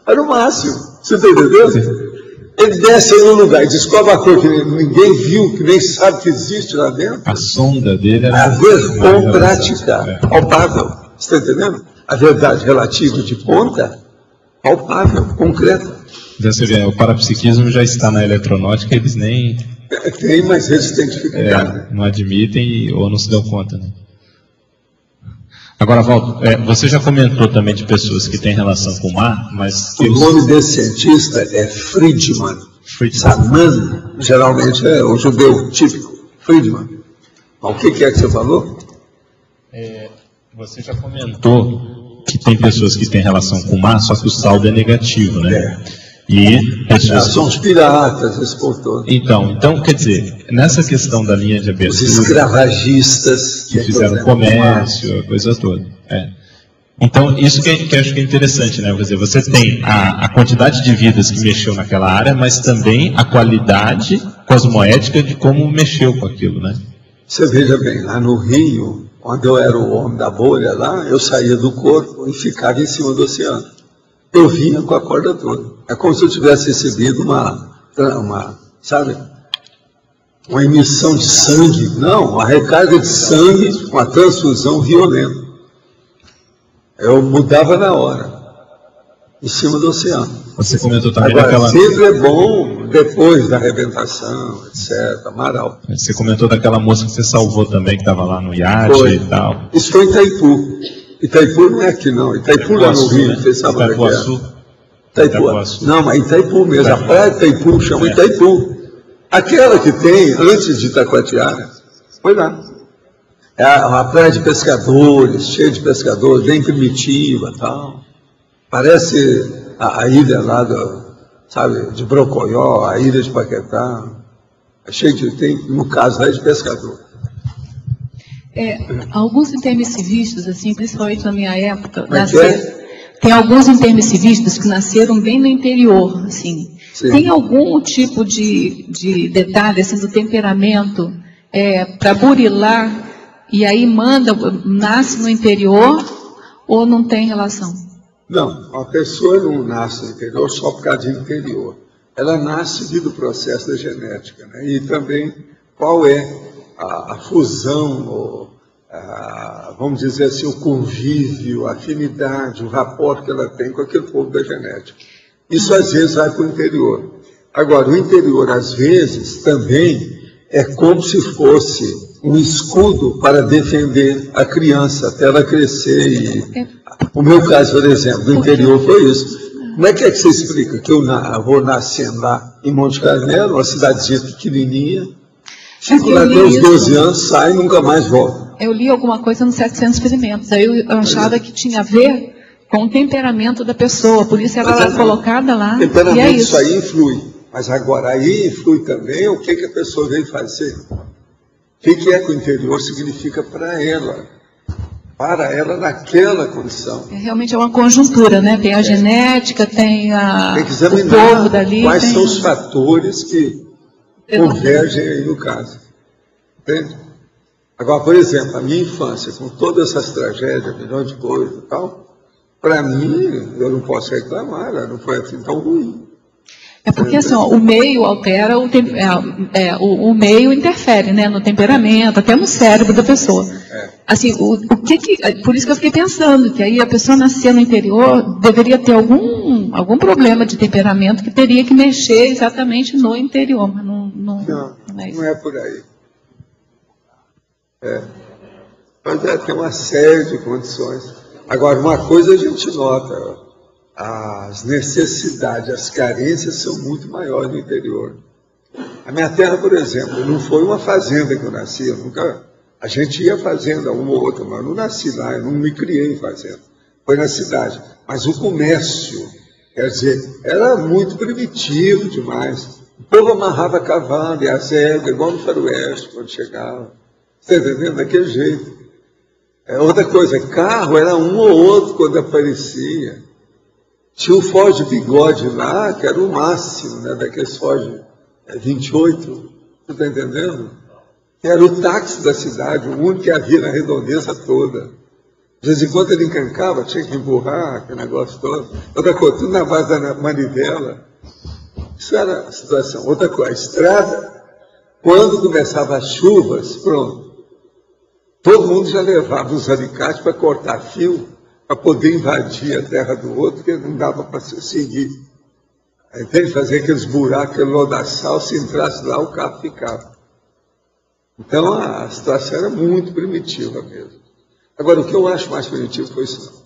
Era o máximo. Você está entendendo? Ele desce em um lugar e descobre uma coisa que ninguém viu, que nem sabe que existe lá dentro. A sonda dele era... A ver com prática, palpável. Você está entendendo? A verdade relativa de ponta, palpável, concreta. Você vê, o parapsiquismo já está na eletronáutica, eles nem... Tem, mas eles têm dificuldade. Não admitem ou não se dão conta, né? Agora, Valdo, você já comentou também de pessoas que têm relação com o mar, mas... O nome desse cientista é Friedman. Saman, geralmente é o judeu típico. Friedman. Mas o que é que você falou? Você já comentou que tem pessoas que têm relação com o mar, só que o saldo é negativo, né? E pessoas... São os piratas, esse povo todo. Então, quer dizer, nessa questão da linha de abertura... Os escravagistas... Que fizeram comércio, a coisa toda. Então, isso que eu acho que é interessante, né? Quer dizer, você tem a quantidade de vidas que mexeu naquela área, mas também a qualidade cosmoética de como mexeu com aquilo, né? Você veja bem, lá no Rio, quando eu era o homem da bolha lá, eu saía do corpo e ficava em cima do oceano. Eu vinha com a corda toda. É como se eu tivesse recebido uma emissão de sangue. Não, uma recarga de sangue, uma transfusão violenta. Eu mudava na hora, em cima do oceano. Você comentou também Agora, sempre é bom, depois da arrebentação, etc., Amaral. Você comentou daquela moça que você salvou também, que estava lá no iate e tal. Isso foi em Itaipu. Itaipu não é aqui, não. Itaipu lá no Rio, você sabe onde é que é. Itaipu. Não, mas Itaipu mesmo. A praia de Itaipu chama Itaipu. Aquela que tem antes de Itacoatiara. Foi lá. É uma praia de pescadores, cheia de pescadores, bem primitiva e tal. Parece a ilha lá de Brocoió, a ilha de Paquetá. É cheio de, no caso lá, de pescador. Alguns intermissivistas, assim, principalmente na minha época, tem alguns intermissivistas que nasceram bem no interior, assim. Sim. Tem algum tipo de detalhe, assim, do temperamento para burilar e aí nasce no interior, ou não tem relação? Não, a pessoa não nasce no interior só por causa de interior. Ela nasce devido ao processo da genética, né? E também qual é a fusão, vamos dizer assim, o convívio, a afinidade, o rapport que ela tem com aquele povo da genética. Isso às vezes vai para o interior. Agora, o interior às vezes também é como se fosse um escudo para defender a criança até ela crescer. O meu caso, por exemplo, do interior foi isso. Como é que você explica que eu vou nascendo lá em Monte Carmelo, uma cidadezinha pequenininha, fico lá até os 12 anos, saio e nunca mais volto? Eu li alguma coisa nos 700 experimentos, aí eu achava que tinha a ver com o temperamento da pessoa, por isso ela era colocada lá. Temperamento, e é isso aí influi. Mas agora aí influi também o que a pessoa veio fazer. O que é que o interior significa para ela naquela condição. Realmente é uma conjuntura, né? Tem a genética, tem que examinar o povo dali. Quais são os fatores que convergem aí no caso. Entende? Agora, por exemplo, a minha infância, com todas essas tragédias, milhões de coisas e tal, para mim, eu não posso reclamar, ela não foi assim tão ruim. É porque assim, ó, o meio altera, o meio interfere, né, no temperamento, até no cérebro da pessoa. Assim, por isso que eu fiquei pensando, que aí a pessoa nascer no interior deveria ter algum problema de temperamento que teria que mexer exatamente no interior, mas não é por aí. Mas tem uma série de condições. Agora, uma coisa a gente nota, as necessidades, as carências são muito maiores no interior. A minha terra, por exemplo, não foi uma fazenda que eu nasci, a gente ia fazenda uma ou outra, mas eu não nasci lá, eu não me criei em fazenda, foi na cidade. Mas o comércio, quer dizer, era muito primitivo demais. O povo amarrava cavalo e as éguas, igual no faroeste, quando chegava. Você está entendendo? Daquele jeito. Outra coisa, carro era um ou outro quando aparecia. Tinha o Ford Bigode lá, que era o máximo, né, daqueles Ford 28, você está entendendo? Que era o táxi da cidade, o único que havia na redondeza toda. De vez em quando ele encancava, tinha que empurrar, aquele negócio todo. Outra coisa, tudo na base da manivela. Isso era a situação. Outra coisa, a estrada, quando começavam as chuvas, pronto. Todo mundo já levava os alicates para cortar fio, para poder invadir a terra do outro, porque não dava para se seguir. Aí tem que fazer aqueles buracos, aquele lodaçal, se entrasse lá, o carro ficava. Então a situação era muito primitiva mesmo. Agora, o que eu acho mais primitivo foi isso.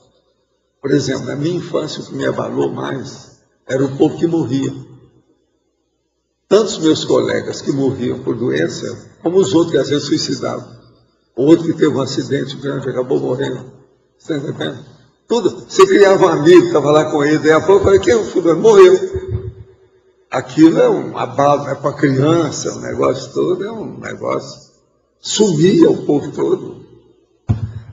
Por exemplo, na minha infância, o que me abalou mais era o povo que morria. Tantos meus colegas que morriam por doença, como os outros que às vezes suicidavam. O outro que teve um acidente grande, acabou morrendo. Você está entendendo? Tudo. Você criava um amigo, estava lá com ele, daí a pouco eu falei, quem é o fulano? Morreu. Aquilo é um abalo, para a criança, o negócio todo é um negócio. Sumia o povo todo.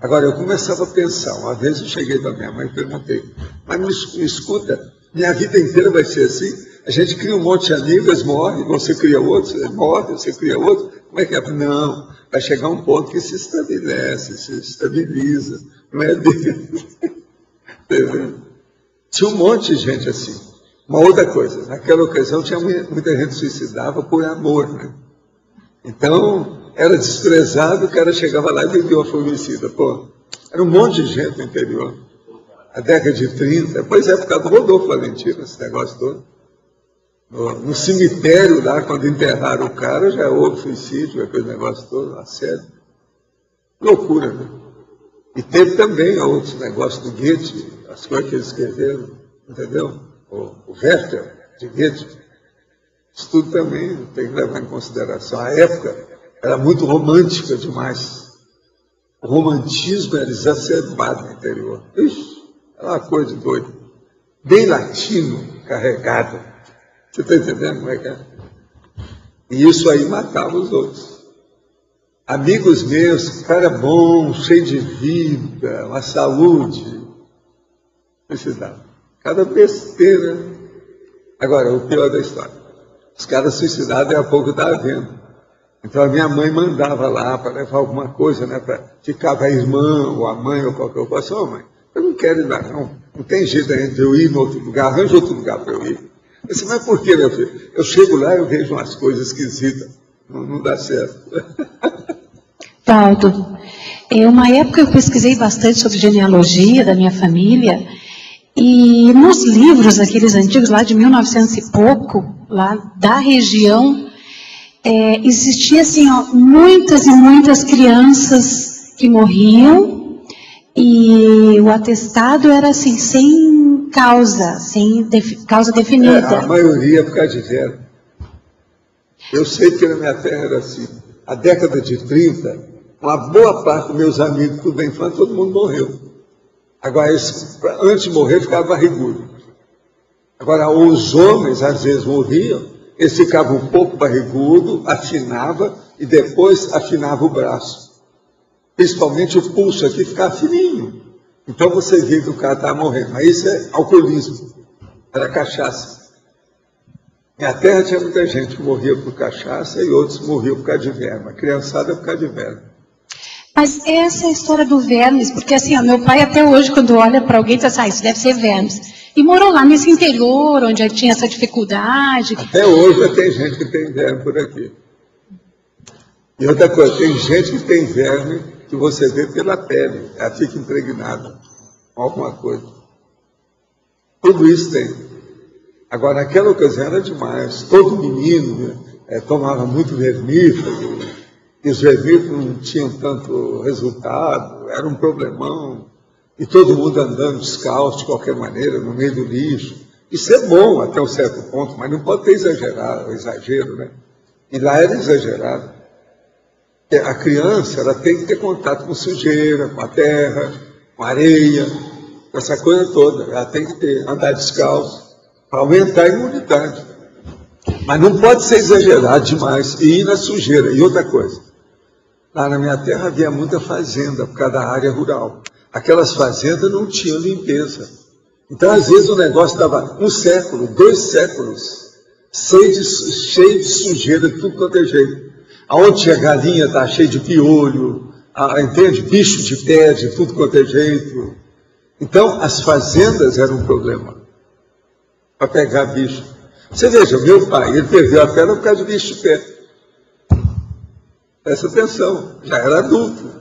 Agora, eu começava a pensar, uma vez eu cheguei para minha mãe e perguntei, mas me escuta, minha vida inteira vai ser assim? A gente cria um monte de amigos, morre, você cria outros, morre, você cria outro. Como é que é? Não, vai chegar um ponto que se estabelece, se estabiliza. Não é Deus. Tinha um monte de gente assim. Uma outra coisa, naquela ocasião tinha muita gente que suicidava por amor, né? Então, era desprezado, o cara chegava lá e vendeu a formicida. Pô, era um monte de gente no interior. A década de 30, depois é por causa do Rodolfo Valentino, esse negócio todo. No cemitério lá, quando enterraram o cara, já houve suicídio, aquele negócio todo, a sério. Loucura, né? E teve também outros negócios do Goethe, as coisas que eles escreveram, entendeu? O Werther de Goethe. Isso tudo também tem que levar em consideração. A época era muito romântica demais. O romantismo era exacerbado no interior. Ixi, era uma coisa doida. Bem latino, carregado. Você está entendendo como é que é? E isso aí matava os outros. Amigos meus, cara bom, cheio de vida, uma saúde. Suicidava. Cada besteira. Agora, o pior da história. Os caras suicidados, daqui a pouco eu estava vendo. Então a minha mãe mandava lá para levar alguma coisa, né? Ficava a irmã ou a mãe ou qualquer coisa. Ô, mãe, eu não quero ir lá, não. Não tem jeito ainda de eu ir em outro lugar, arranja outro lugar para eu ir. Eu disse, mas por que, meu filho? Eu chego lá e eu vejo umas coisas esquisitas. Não dá certo. Valdo, uma época eu pesquisei bastante sobre genealogia da minha família, e nos livros, aqueles antigos, lá de 1900 e pouco, lá da região, existia assim, ó, muitas e muitas crianças que morriam, e o atestado era assim, sem causa, causa definida. A maioria é por causa de zero. Eu sei que na minha terra era assim. A década de 30, uma boa parte dos meus amigos, tudo bem infante, todo mundo morreu. Agora, antes de morrer, ficava barrigudo. Agora, os homens, às vezes, morriam, eles ficavam um pouco barrigudo, afinava, e depois afinava o braço. Principalmente o pulso aqui ficava fininho. Então você vê que o cara estava morrendo. Mas isso é alcoolismo, era cachaça. Minha terra tinha muita gente que morria por cachaça e outros morriam por causa de verme. A criançada por causa de verme. Mas essa é a história do vermes, porque assim, ó, meu pai até hoje, quando olha para alguém, diz assim, isso deve ser vermes. E morou lá nesse interior, onde tinha essa dificuldade. Até hoje tem gente que tem verme por aqui. E outra coisa, tem gente que tem verme que você vê pela pele, ela fica impregnada com alguma coisa. Tudo isso tem. Agora, naquela ocasião era demais. Todo menino tomava muito vermífugo, e os vermífugos não tinham tanto resultado, era um problemão. E todo mundo andando descalço, de qualquer maneira, no meio do lixo. Isso é bom até um certo ponto, mas não pode ter exagero, né? E lá era exagerado. A criança ela tem que ter contato com sujeira, com a terra, com a areia, com essa coisa toda. Ela tem que andar descalço para aumentar a imunidade. Mas não pode ser exagerado demais e ir na sujeira. E outra coisa, lá na minha terra havia muita fazenda por causa da área rural. Aquelas fazendas não tinham limpeza. Então, às vezes, o negócio estava 1 século, 2 séculos, cheio de sujeira de tudo quanto é jeito. Aonde tinha galinha, está cheio de piolho, entende? Bicho de pé, de tudo quanto é jeito. Então, as fazendas eram um problema para pegar bicho. Você veja, meu pai, ele perdeu a perna por causa de bicho de pé. Presta atenção, já era adulto.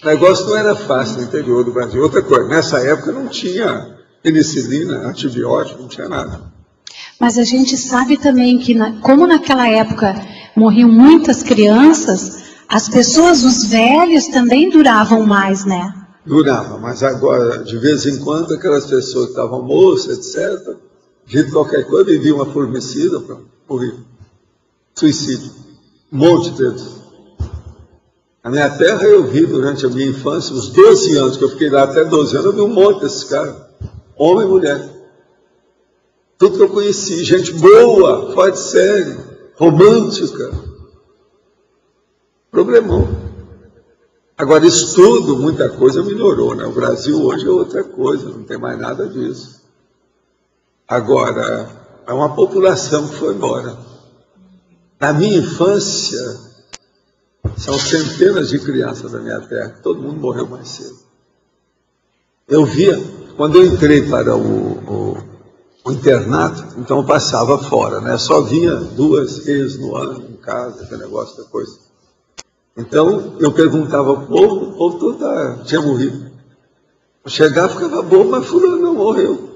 O negócio não era fácil no interior do Brasil. Outra coisa, nessa época não tinha penicilina, antibiótico, não tinha nada. Mas a gente sabe também que, como naquela época morriam muitas crianças, as pessoas, os velhos, também duravam mais, né? Durava, mas agora, de vez em quando, aquelas pessoas que estavam moças, etc., de qualquer coisa, viviam uma formicida para morrer. Suicídio. Um monte deles. Na minha terra, eu vi durante a minha infância, uns 12 anos, que eu fiquei lá até 12 anos, eu vi um monte desses caras. Homem e mulher. Tudo que eu conheci, gente boa, fora de série, romântica. Problemão. Agora, isso tudo, muita coisa melhorou, né? O Brasil hoje é outra coisa, não tem mais nada disso. Agora, é uma população que foi embora. Na minha infância, são centenas de crianças da minha terra, todo mundo morreu mais cedo. Eu via, quando eu entrei para o internato, então eu passava fora, né? Só vinha 2 vezes no ano em casa, aquele negócio da coisa. Então, eu perguntava ao povo, o povo todo tinha morrido. Eu chegava, ficava bom, mas fulano não morreu.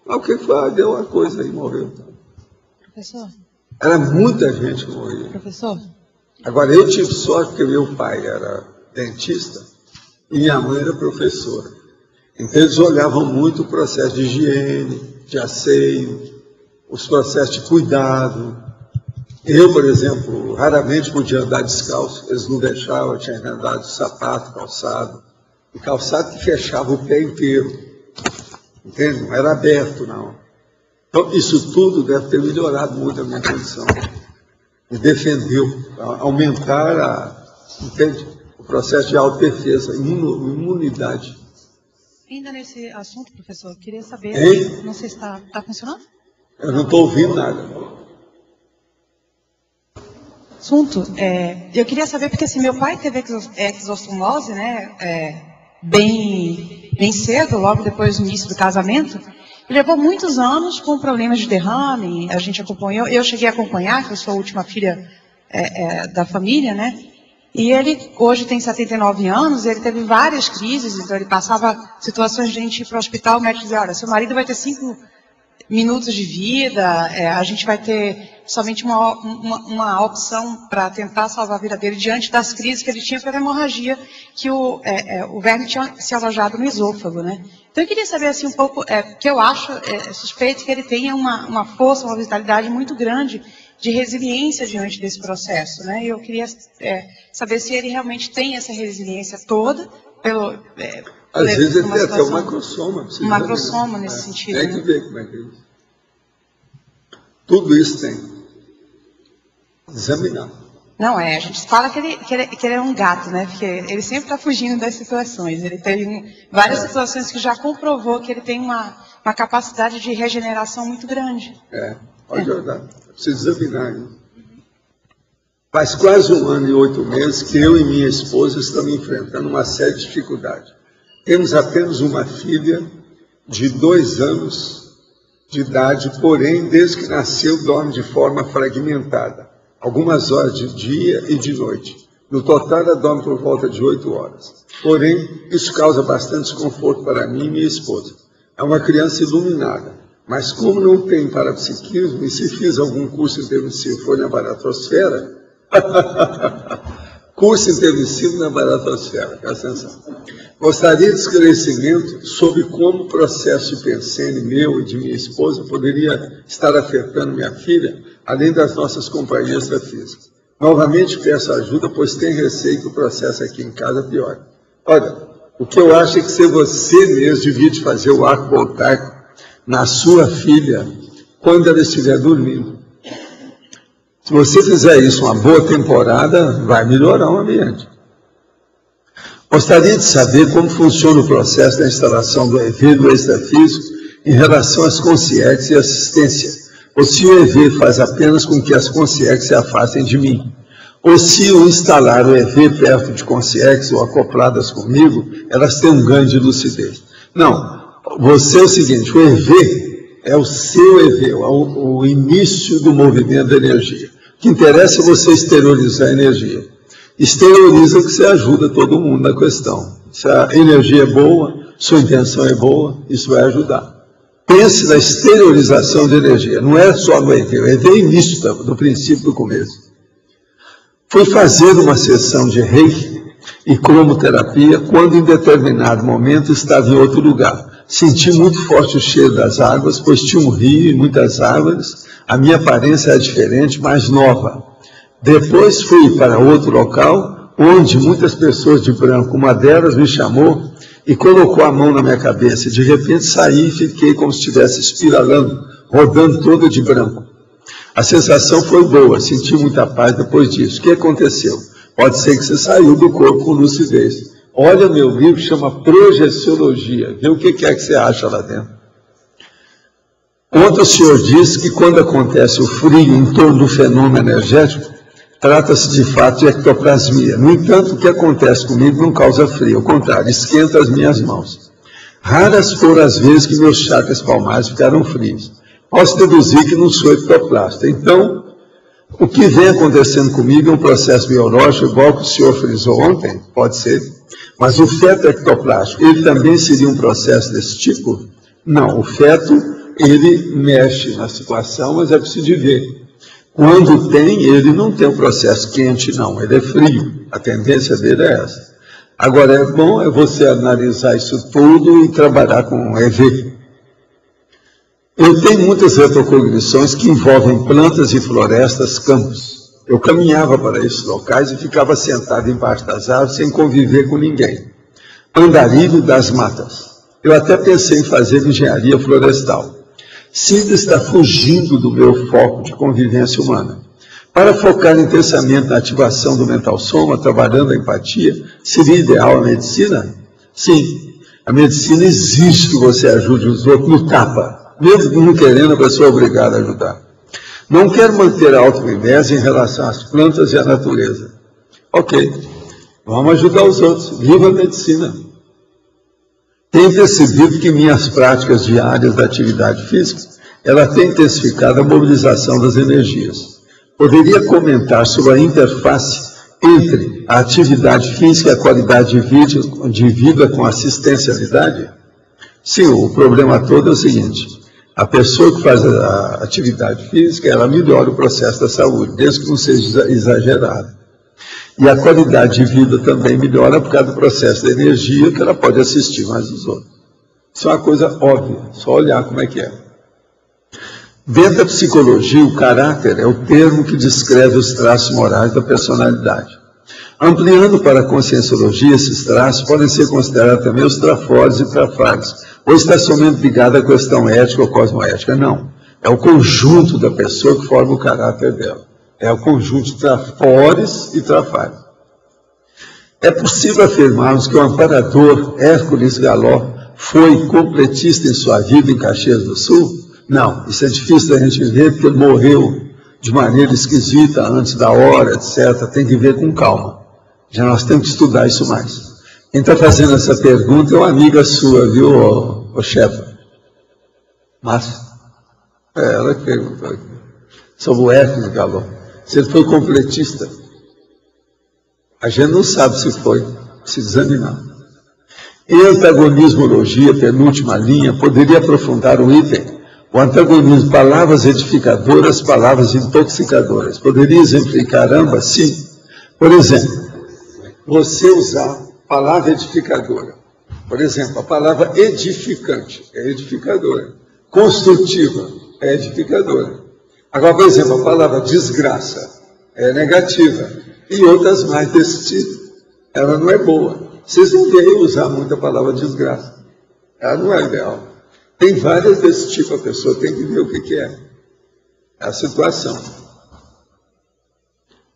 Ah, o que foi? Deu uma coisa aí, morreu. Professor? Era muita gente que morria. Professor? Agora, eu tive sorte porque meu pai era dentista e minha mãe era professora. Então, eles olhavam muito o processo de higiene, de asseio, os processos de cuidado. Eu, por exemplo, raramente podia andar descalço, eles não deixavam, eu tinha que andar de sapato, calçado, e calçado que fechava o pé inteiro, entende? Não era aberto, não. Então, isso tudo deve ter melhorado muito a minha condição. Me defendeu, aumentar entende? O processo de autodefesa, imunidade. Ainda nesse assunto, professor, eu queria saber, Hein? não sei se está funcionando? Eu não estou ouvindo nada. assunto. Eu queria saber, porque assim, meu pai teve exossomose, né, bem cedo, logo depois do início do casamento. Ele levou muitos anos com problemas de derrame, a gente acompanhou, eu cheguei a acompanhar, que eu sou a última filha da família, né? E ele hoje tem 79 anos, ele teve várias crises, então ele passava situações de a gente ir para o hospital, o médico dizia, olha, seu marido vai ter 5 minutos de vida, a gente vai ter somente uma opção para tentar salvar a vida dele diante das crises que ele tinha pela hemorragia, que o verme tinha se alojado no esôfago, né? Então eu queria saber assim um pouco, que eu acho suspeito que ele tenha uma força, uma vitalidade muito grande de resiliência diante desse processo, né? E eu queria saber se ele realmente tem essa resiliência toda, às vezes ele tem até um macrosoma. Um macrosoma nesse sentido. Tem que ver como é que é isso. Tudo isso tem. Examinar. Não, a gente fala que ele é um gato, né? Porque ele sempre está fugindo das situações. Ele tem várias situações que já comprovou que ele tem uma capacidade de regeneração muito grande. Pode olhar. Precisa examinar isso. Faz quase 1 ano e 8 meses que eu e minha esposa estamos enfrentando uma série de dificuldades. Temos apenas uma filha de 2 anos de idade, porém, desde que nasceu, dorme de forma fragmentada. Algumas horas de dia e de noite. No total, ela dorme por volta de 8 horas. Porém, isso causa bastante desconforto para mim e minha esposa. É uma criança iluminada, mas como não tem parapsiquismo, e se fiz algum curso intermissivo foi na baratosfera, curso intermissivo na baratosfera, presta atenção. Gostaria de esclarecimento sobre como o processo de pensene meu e de minha esposa poderia estar afetando minha filha, além das nossas companhias da física. Novamente peço ajuda, pois tenho receio que o processo aqui em casa piore. Olha, o que eu acho é que se você mesmo devia de fazer o arco voltaico na sua filha quando ela estiver dormindo. Se você fizer isso uma boa temporada, vai melhorar o ambiente. Gostaria de saber como funciona o processo da instalação do EV do extrafísico em relação às consciências e assistência. Ou se o EV faz apenas com que as consciências se afastem de mim. Ou se o instalar o EV perto de consciências ou acopladas comigo, elas têm um ganho de lucidez. Não, você é o seguinte, o EV é o seu EV, o início do movimento da energia. O que interessa é você exteriorizar a energia. Exterioriza que você ajuda todo mundo na questão. Se a energia é boa, sua intenção é boa, isso vai ajudar. Pense na exteriorização de energia, não é só no EV, o EV é o início do princípio do começo. Fui fazer uma sessão de Reiki e cromoterapia quando em determinado momento estava em outro lugar. Senti muito forte o cheiro das águas, pois tinha um rio e muitas árvores, a minha aparência era diferente, mais nova. Depois fui para outro local, onde muitas pessoas de branco, uma delas me chamou e colocou a mão na minha cabeça. De repente saí e fiquei como se estivesse espiralando, rodando toda de branco. A sensação foi boa, senti muita paz depois disso. O que aconteceu? Pode ser que você saiu do corpo com lucidez. Olha meu livro, chama Projeciologia. Vê o que é que você acha lá dentro. Ontem o senhor disse que quando acontece o frio em torno do fenômeno energético, trata-se de fato de ectoplasmia. No entanto, o que acontece comigo não causa frio, ao contrário, esquenta as minhas mãos. Raras foram as vezes que meus chakras palmares ficaram frios. Posso deduzir que não sou ectoplasta. Então, o que vem acontecendo comigo é um processo biológico, igual que o senhor frisou ontem, pode ser, mas o feto ectoplástico, ele também seria um processo desse tipo? Não, o feto, ele mexe na situação, mas é preciso de ver. Quando tem, ele não tem um processo quente, não, ele é frio. A tendência dele é essa. Agora, é bom você analisar isso tudo e trabalhar com EV. Eu tenho muitas retrocognições que envolvem plantas e florestas, campos. Eu caminhava para esses locais e ficava sentado embaixo das árvores sem conviver com ninguém. Andarilho das matas. Eu até pensei em fazer engenharia florestal. Sinto estar fugindo do meu foco de convivência humana. Para focar intensamente na ativação do mental soma, trabalhando a empatia, seria ideal a medicina? Sim, a medicina exige que você ajude os outros no tapa. Mesmo não querendo, a pessoa é obrigada a ajudar. Não quero manter a automimese em relação às plantas e à natureza. Ok, vamos ajudar os outros. Viva a medicina. Tenho percebido que minhas práticas diárias da atividade física, ela tem intensificado a mobilização das energias. Poderia comentar sobre a interface entre a atividade física e a qualidade de vida com assistencialidade? Sim, o problema todo é o seguinte: a pessoa que faz a atividade física, ela melhora o processo da saúde, desde que não seja exagerada. E a qualidade de vida também melhora por causa do processo da energia, que ela pode assistir mais os outros. Isso é uma coisa óbvia, só olhar como é que é. Dentro da psicologia, o caráter é o termo que descreve os traços morais da personalidade. Ampliando para a conscienciologia, esses traços podem ser considerados também os trafores e trafares, ou está somente ligado à questão ética ou cosmoética. Não, é o conjunto da pessoa que forma o caráter dela. É o conjunto de trafores e trafares. É possível afirmarmos que o amparador Hércules Galó foi completista em sua vida em Caxias do Sul? Não, isso é difícil da gente ver, porque ele morreu de maneira esquisita, antes da hora, etc. Tem que ver com calma. Já nós temos que estudar isso mais. Quem está fazendo essa pergunta é uma amiga sua, viu, ô chefa? Márcia? É ela que perguntou aqui. Sobre o Hércules Galó. Se ele foi completista. A gente não sabe se foi, se examinar. Em antagonismologia, penúltima linha, poderia aprofundar o item. O antagonismo, palavras edificadoras, palavras intoxicadoras. Poderia exemplificar ambas? Sim. Por exemplo, você usar palavra edificadora. Por exemplo, a palavra edificante é edificadora. Construtiva é edificadora. Agora, por exemplo, a palavra desgraça é negativa. E outras mais desse tipo. Ela não é boa. Vocês não devem usar muito a palavra desgraça. Ela não é ideal. Tem várias desse tipo, a pessoa tem que ver o que é. É a situação.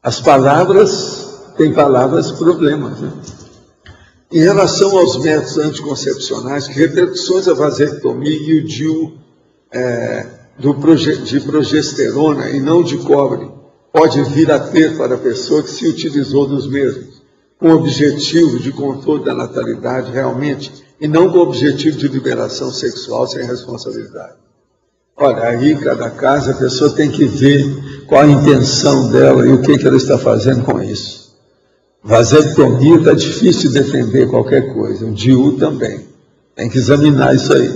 As palavras, tem palavras problemas, né? Em relação aos métodos anticoncepcionais, que repercussões da vasectomia e o DIU de progesterona e não de cobre pode vir a ter para a pessoa que se utilizou dos mesmos, com o objetivo de controle da natalidade realmente, e não com o objetivo de liberação sexual sem responsabilidade. Olha, aí cada caso a pessoa tem que ver qual a intenção dela e o que ela está fazendo com isso. Vasectomia está difícil de defender qualquer coisa, o DIU também. Tem que examinar isso aí.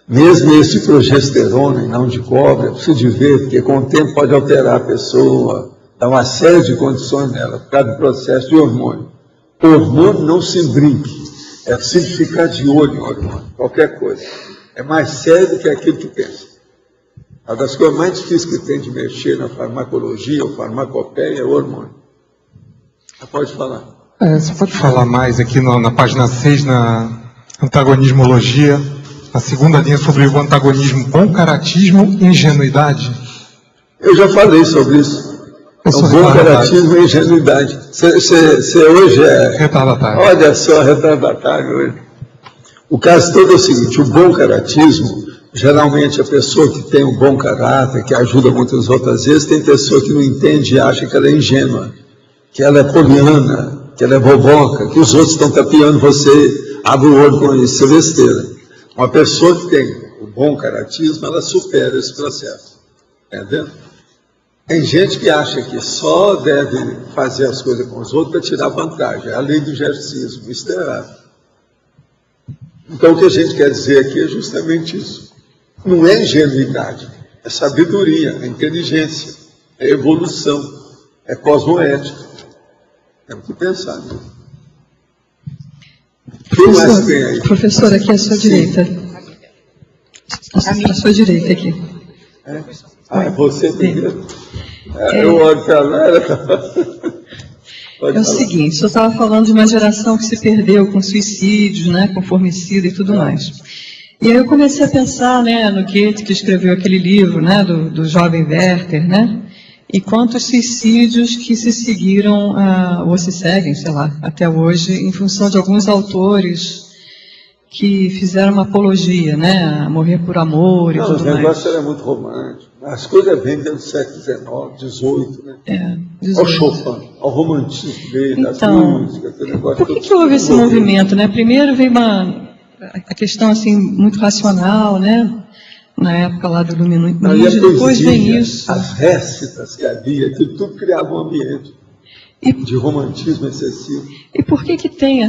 Mesmo esse progesterona e não de cobre, é preciso de ver, porque com o tempo pode alterar a pessoa, dar uma série de condições nela, por causa do processo de hormônio. O hormônio não se brinque. É preciso ficar de olho em hormônio, qualquer coisa. É mais sério do que aquilo que pensa. Uma das coisas mais difíceis que tem de mexer na farmacologia ou farmacopeia é o hormônio. Pode falar. Você pode falar mais aqui na página 6, na antagonismologia, na segunda linha, sobre o antagonismo bom caratismo e ingenuidade? Eu já falei sobre isso. O bom caratismo e ingenuidade. Você hoje é... retardatário. Olha só, retardatário hoje. O caso todo é o seguinte: o bom caratismo, geralmente a pessoa que tem um bom caráter, que ajuda muitas outras vezes, tem pessoa que não entende e acha que ela é ingênua, que ela é poliana, que ela é boboca, que os outros estão tapeando você, abre o olho com isso, isso é besteira. Uma pessoa que tem o bom caratismo, ela supera esse processo. Entendeu? Tem gente que acha que só deve fazer as coisas com os outros para tirar vantagem. É a lei do exercício, isso é errado. Então, o que a gente quer dizer aqui é justamente isso. Não é ingenuidade, é sabedoria, é inteligência, é evolução, é cosmoética. Temos que pensar nisso. Quem mais tem aí? Professor, aqui à sua direita. À sua direita aqui. É você primeiro. Eu olho para lá. É o seguinte, o senhor estava falando de uma geração que se perdeu com suicídios, né, com formicida e tudo mais. E aí eu comecei a pensar, né, no Goethe, que escreveu aquele livro, né, do jovem Werther, né, e quantos suicídios que se seguiram, ou se seguem, sei lá, até hoje, em função de alguns autores que fizeram uma apologia, né, a morrer por amor e Não, tudo o mais. negócio era muito romântico. As coisas vêm do século XIX, XVIII, né? 18. Ao Chopin, ao romantismo dele, Então, as músicas, aquele negócio. Por que houve esse movimento, né? Primeiro veio a questão assim muito racional, né? Na época lá do iluminismo, depois vem isso. As récitas que havia, que tudo criava um ambiente de romantismo excessivo. E por que tem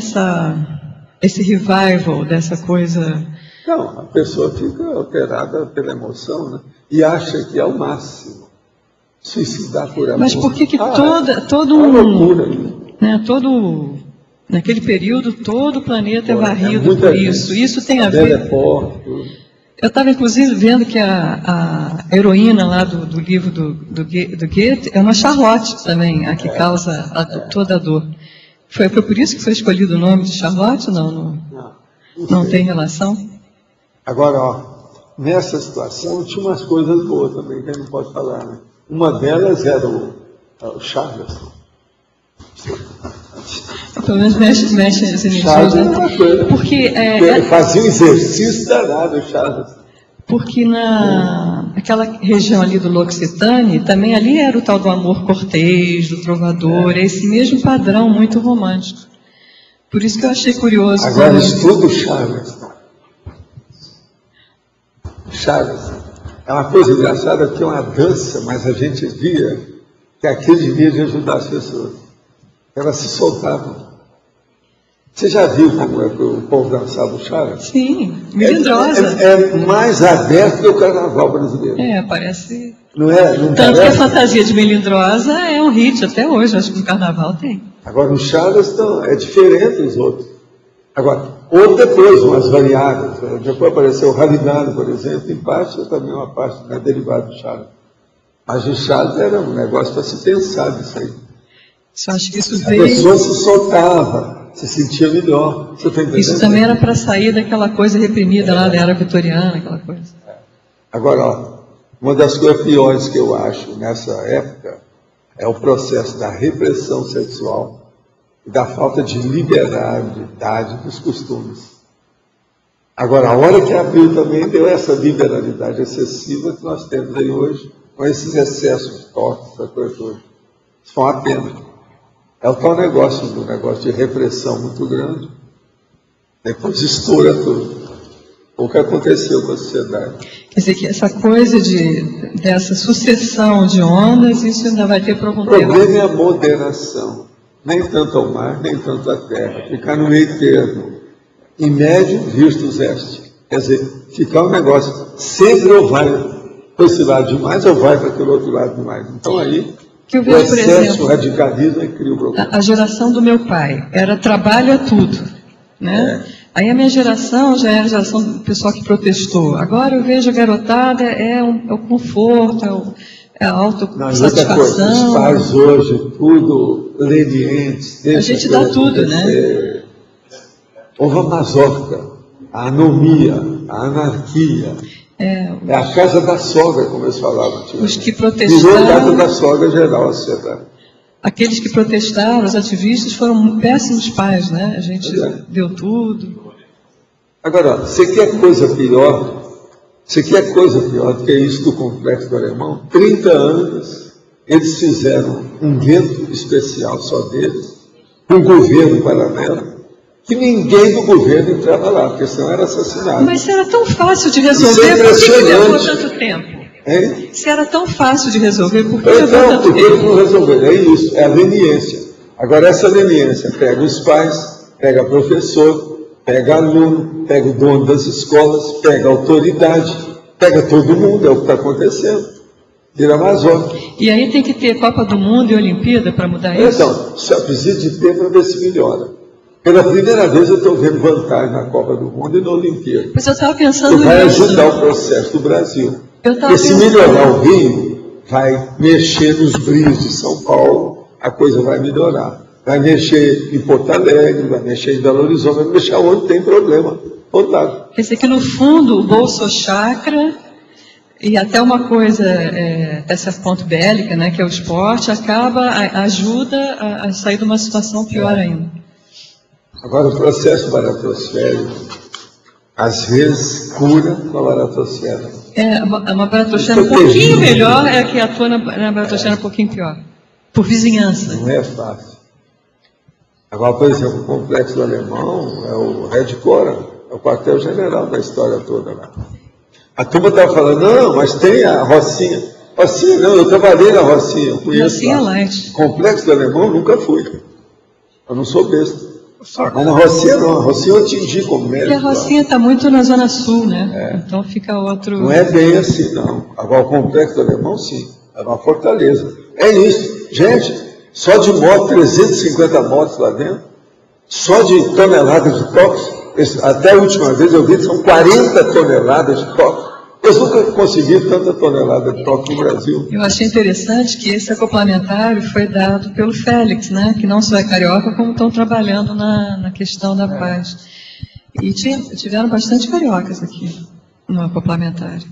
esse revival dessa coisa? Não, a pessoa fica alterada pela emoção, né? E acha que é o máximo. Suicidar por amor. Mas por que naquele período todo o planeta é varrido por isso? Isso tem a ver. Eu estava inclusive vendo que a heroína lá do livro do Goethe é uma Charlotte também, a que causa toda a dor. Foi por isso que foi escolhido o nome de Charlotte? Não tem relação? Agora, ó, nessa situação tinha umas coisas boas também que a gente não pode falar, né? Uma delas era o Charles. Pelo menos mexe as energias, né? Porque fazia um exercício danado o Charles. Porque naquela região ali do L'Occitane, também ali era o tal do amor cortês, do trovador, é esse mesmo padrão muito romântico. Por isso que eu achei curioso. Agora estuda o Charles. Charles. É uma coisa engraçada que é uma dança, mas a gente via que aquele devia de ajudar as pessoas. Elas se soltavam. Você já viu como é que o povo dançava o Charles? Sim, melindrosa. É mais aberto que o carnaval brasileiro. Parece. Não é? Não Tanto parece? que a fantasia de melindrosa é um hit até hoje, acho que no carnaval tem. Agora, o Charles é diferente dos outros. Agora, ou depois, umas variadas. Depois apareceu o Ravinado, por exemplo, em parte, também uma parte derivada do Charles. Mas o Charles era um negócio para se pensar nisso aí. Você acha que isso A veio... pessoa se soltava, se sentia melhor. Você tá entendendo? Isso também era para sair daquela coisa reprimida lá da era vitoriana, aquela coisa. Agora, ó, uma das coisas piores que eu acho nessa época é o processo da repressão sexual e da falta de liberalidade dos costumes. Agora, a hora que abriu também deu essa liberalidade excessiva que nós temos aí hoje, com esses excessos de toques, essa coisa toda. Isso foi uma pena. É o tal negócio de repressão muito grande. Depois estoura tudo. O que aconteceu com a sociedade. Quer dizer que essa coisa dessa sucessão de ondas, isso ainda vai ter por algum tempo. O problema é a moderação. Nem tanto ao mar, nem tanto à terra. Ficar no meio termo. Em médio, vistos este. Quer dizer, ficar um negócio, sempre ou vai para esse lado demais, ou vai para aquele outro lado demais. Então aí, que eu vejo, o excesso, por exemplo, o radicalismo é que cria o problema. A geração do meu pai era trabalho a tudo, né? Aí a minha geração já era a geração do pessoal que protestou. Agora eu vejo a garotada, é o conforto, é a autossatisfação. Os pais hoje, tudo lenientes. A gente dá tudo, né? Houve a mazorca, a anomia, a anarquia. É a casa da sogra, como eles falavam. Os que protestaram... Virou a casa da sogra geral, a sociedade. Aqueles que protestaram, os ativistas, foram péssimos pais, né? A gente deu tudo. Agora, você quer coisa pior? Você quer coisa pior do que isso do Complexo do Alemão? 30 anos, eles fizeram um evento especial só deles, um governo paralelo, que ninguém do governo entrava lá, porque senão era assassinado. Mas era tão fácil de resolver, por que levou tanto tempo? Hein? Se era tão fácil de resolver, por que levou tanto tempo? Não resolver, é isso, é a leniência. Agora, essa leniência pega os pais, pega professor, pega aluno, pega o dono das escolas, pega a autoridade, pega todo mundo, é o que está acontecendo. Vira Amazônia. E aí tem que ter Copa do Mundo e Olimpíada para mudar isso? Então, só precisa de ter para ver se melhora. Pela primeira vez eu estou vendo vantagem na Copa do Mundo e na Olimpíada. Mas eu estava pensando nisso. Vai nisso. ajudar o processo do Brasil. Porque se melhorar o Rio, vai mexer nos brios de São Paulo, a coisa vai melhorar. Vai mexer em Porto Alegre, vai mexer em Belo Horizonte, vai mexer onde tem problema. Vontade. Quer dizer que, no fundo, o Bolso Chakra e até uma coisa dessa ponte bélica, né, que é o esporte, ajuda a sair de uma situação pior ainda. Agora, o processo baratosférico Às vezes cura com a baratocena. Uma baratocena um pouquinho melhor é a que atua na baratocena um pouquinho pior. Por vizinhança. Não é fácil. Agora, por exemplo, o Complexo do Alemão é o headquarter, é o quartel-general da história toda lá. A turma estava falando, não, mas tem a Rocinha. Rocinha não, eu trabalhei na Rocinha, eu conheço. Rocinha Light. Complexo do Alemão, nunca fui. Eu não sou besta. Mas na Rocinha não, a Rocinha eu atingi como médico. Porque a Rocinha está muito na Zona Sul, né? Então fica outro... Não é bem assim, não. Agora, o Complexo do Alemão, sim. É uma fortaleza. É isso. Gente, só de moto, 350 motos lá dentro, só de toneladas de tóxicos, até a última vez eu vi que são 40 toneladas de tóxicos. Eu nunca consegui tanta tonelada de tóxico no Brasil. Eu achei interessante que esse acoplamentário foi dado pelo Félix, né? Que não só é carioca, como estão trabalhando na questão da paz. E tiveram bastante cariocas aqui no acoplamentário.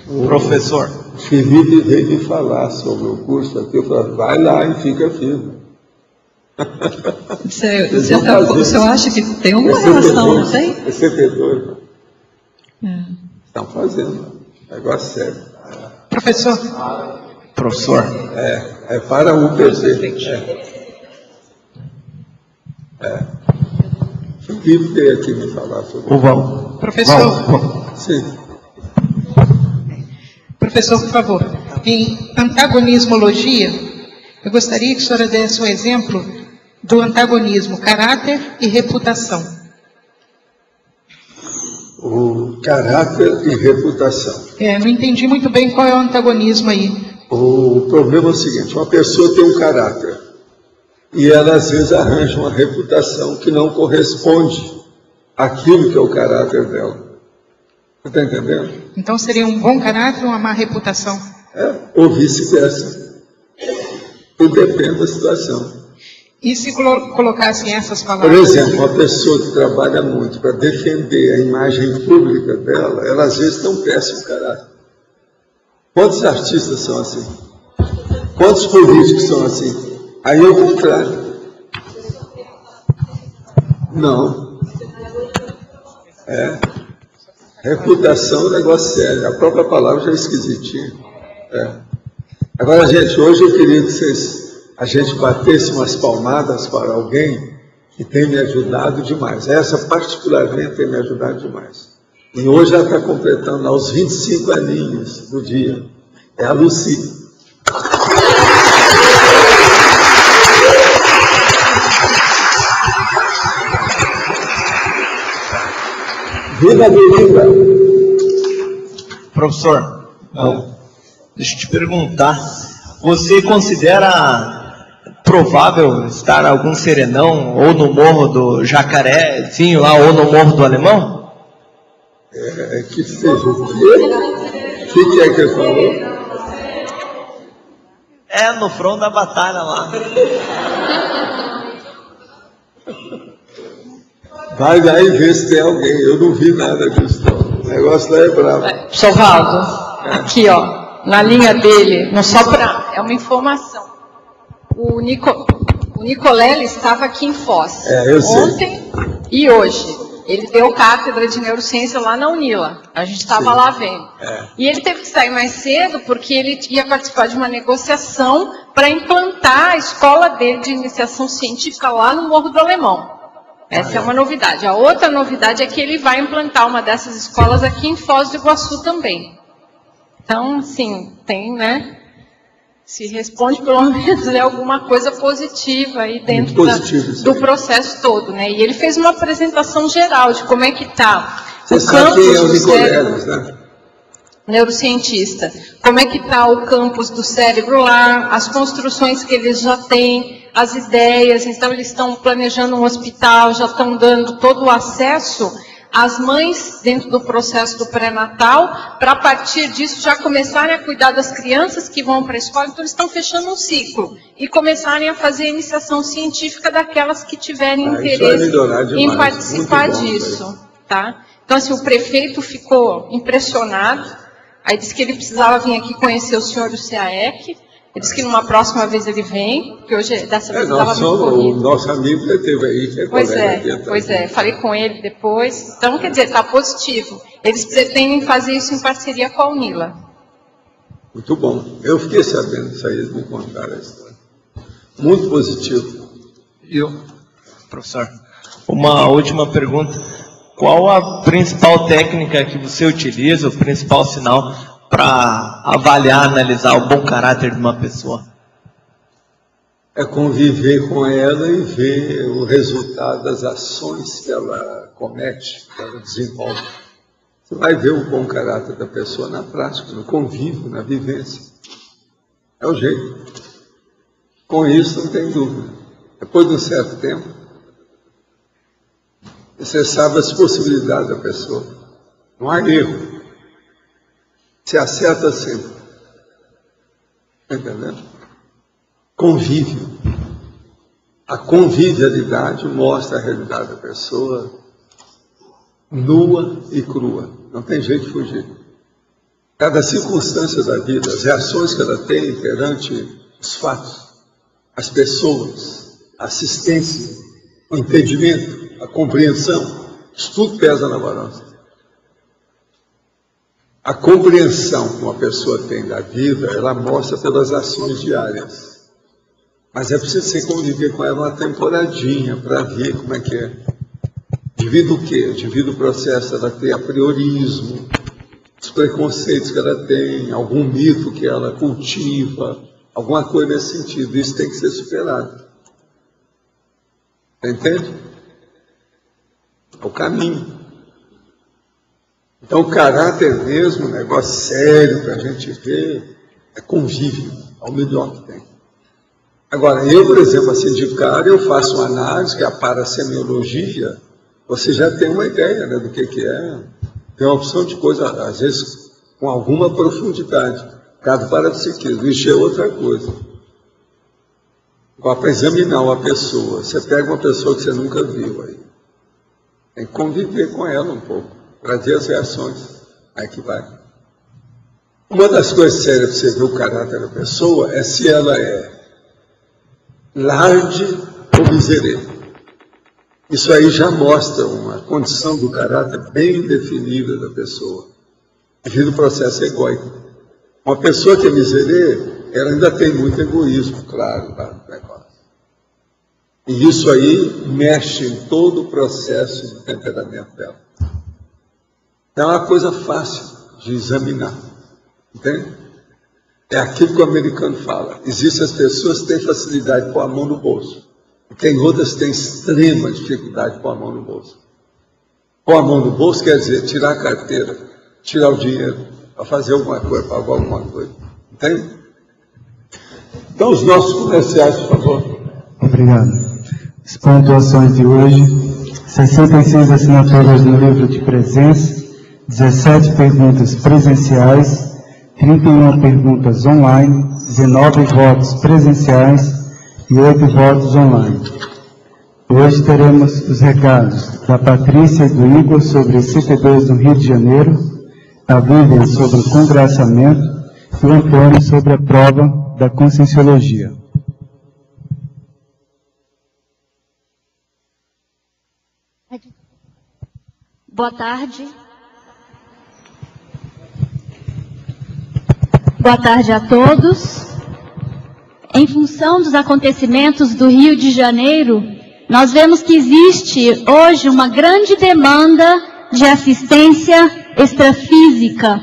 O professor Felipe veio me falar sobre o curso aqui, eu falei, vai lá e fica firme. Você acha que tem alguma relação, não tem? É CP2. Estão fazendo. Negócio sério. Professor. É para o UPC. Felipe veio aqui me falar sobre o Val. Professor. Sim. Professor, por favor, em antagonismologia, eu gostaria que a senhora desse um exemplo do antagonismo, caráter e reputação. O caráter e reputação. Não entendi muito bem qual é o antagonismo aí. O problema é o seguinte, uma pessoa tem um caráter e ela às vezes arranja uma reputação que não corresponde àquilo que é o caráter dela. Você está entendendo? Então seria um bom caráter ou uma má reputação? Ou vice-versa. Tudo depende da situação. E se colocassem essas palavras? Por exemplo, uma pessoa que trabalha muito para defender a imagem pública dela, ela às vezes tem um péssimo caráter. Quantos artistas são assim? Quantos políticos são assim? Aí é o contrário. Não. Reputação é um negócio sério. A própria palavra já é esquisitinha. Agora, gente, hoje eu queria que a gente batesse umas palmadas para alguém que tem me ajudado demais. Essa particularmente tem me ajudado demais. E hoje ela está completando aos 25 aninhos do dia. É a Lucy. Vida Belinda. Professor, deixa eu te perguntar. Você considera provável estar algum serenão ou no Morro do Jacarezinho lá ou no Morro do Alemão? Que seja o que é que ele falou? No front da batalha lá. Vai lá e vê se tem alguém. Eu não vi nada disso, não. O negócio lá é bravo. Sovaldo, aqui ó, na linha dele, não só para... É uma informação. O Nicolelli estava aqui em Foz. Eu sei. Ontem e hoje. Ele deu cátedra de neurociência lá na Unila. A gente estava lá vendo. E ele teve que sair mais cedo porque ele ia participar de uma negociação para implantar a escola dele de iniciação científica lá no Morro do Alemão. Essa é uma novidade. A outra novidade é que ele vai implantar uma dessas escolas aqui em Foz do Iguaçu também. Então, assim, tem, né? Se responde pelo menos alguma coisa positiva aí dentro do processo todo, né? E ele fez uma apresentação geral de como é que está o campus do cérebro, né? Neurocientista, como é que está o campus do cérebro lá, as construções que eles já têm, as ideias. Então eles estão planejando um hospital, já estão dando todo o acesso às mães dentro do processo do pré-natal, para a partir disso já começarem a cuidar das crianças que vão para a escola. Então eles estão fechando um ciclo e começarem a fazer a iniciação científica daquelas que tiverem interesse em participar disso, tá? Então assim, o prefeito ficou impressionado, aí disse que ele precisava vir aqui conhecer o senhor do CAEC, Ele disse que numa próxima vez ele vem, porque hoje, dessa vez, estava muito O corrido. nosso amigo já esteve aí, que é Pois é, falei com ele depois. Então, quer dizer, está positivo. Eles pretendem fazer isso em parceria com a Unila. Muito bom. Eu fiquei sabendo disso aí, eles me contaram a história. Muito positivo. Professor, uma última pergunta. Qual a principal técnica que você utiliza, o principal sinal para avaliar, analisar o bom caráter de uma pessoa? É conviver com ela e ver o resultado das ações que ela comete, que ela desenvolve. Você vai ver o bom caráter da pessoa na prática, no convívio, na vivência. É o jeito. Com isso, não tem dúvida. Depois de um certo tempo, você sabe as possibilidades da pessoa. Não há erro. Se acerta sempre. Está entendendo? Convívio. A convivialidade mostra a realidade da pessoa nua e crua. Não tem jeito de fugir. Cada circunstância da vida, as reações que ela tem perante os fatos, as pessoas, a assistência, o entendimento, a compreensão, isso tudo pesa na balança. A compreensão que uma pessoa tem da vida, ela mostra pelas ações diárias. Mas é preciso você conviver com ela uma temporadinha para ver como é que é. Devido o quê? Devido o processo ela ter apriorismo, os preconceitos que ela tem, algum mito que ela cultiva, alguma coisa nesse sentido. Isso tem que ser superado. Entende? É o caminho. Então, o caráter mesmo, um negócio sério para a gente ver, é convívio, é o melhor que tem. Agora, eu, por exemplo, assim, de cara, eu faço uma análise, que é a parasemiologia, você já tem uma ideia, né, do que é. Tem uma opção de coisa, às vezes, com alguma profundidade. Cada parapsiquismo, isso é outra coisa. Agora, para examinar uma pessoa, você pega uma pessoa que você nunca viu aí. Tem que conviver com ela um pouco, para ver as reações. Aí que vai. Uma das coisas sérias para você ver o caráter da pessoa é se ela é large ou miserê. Isso aí já mostra uma condição do caráter bem definida da pessoa, devido ao processo egóico. Uma pessoa que é miserê, ela ainda tem muito egoísmo, claro, lá no negócio. E isso aí mexe em todo o processo de temperamento dela. É uma coisa fácil de examinar, entende? É aquilo que o americano fala. Existem as pessoas que têm facilidade de pôr a mão no bolso. E tem outras que têm extrema dificuldade de pôr a mão no bolso. Pôr a mão no bolso quer dizer tirar a carteira, tirar o dinheiro, para fazer alguma coisa, pagar alguma coisa. Entende? Então, os nossos comerciais, por favor. Obrigado. As pontuações de hoje: 66 assinaturas no livro de presença, 17 perguntas presenciais, 31 perguntas online, 19 votos presenciais e 8 votos online. Hoje teremos os recados da Patrícia e do Igor sobre CT2 do Rio de Janeiro, a Vivian sobre o congraçamento e o Antônio sobre a prova da Conscienciologia. Boa tarde. Boa tarde a todos. Em função dos acontecimentos do Rio de Janeiro, nós vemos que existe hoje uma grande demanda de assistência extrafísica.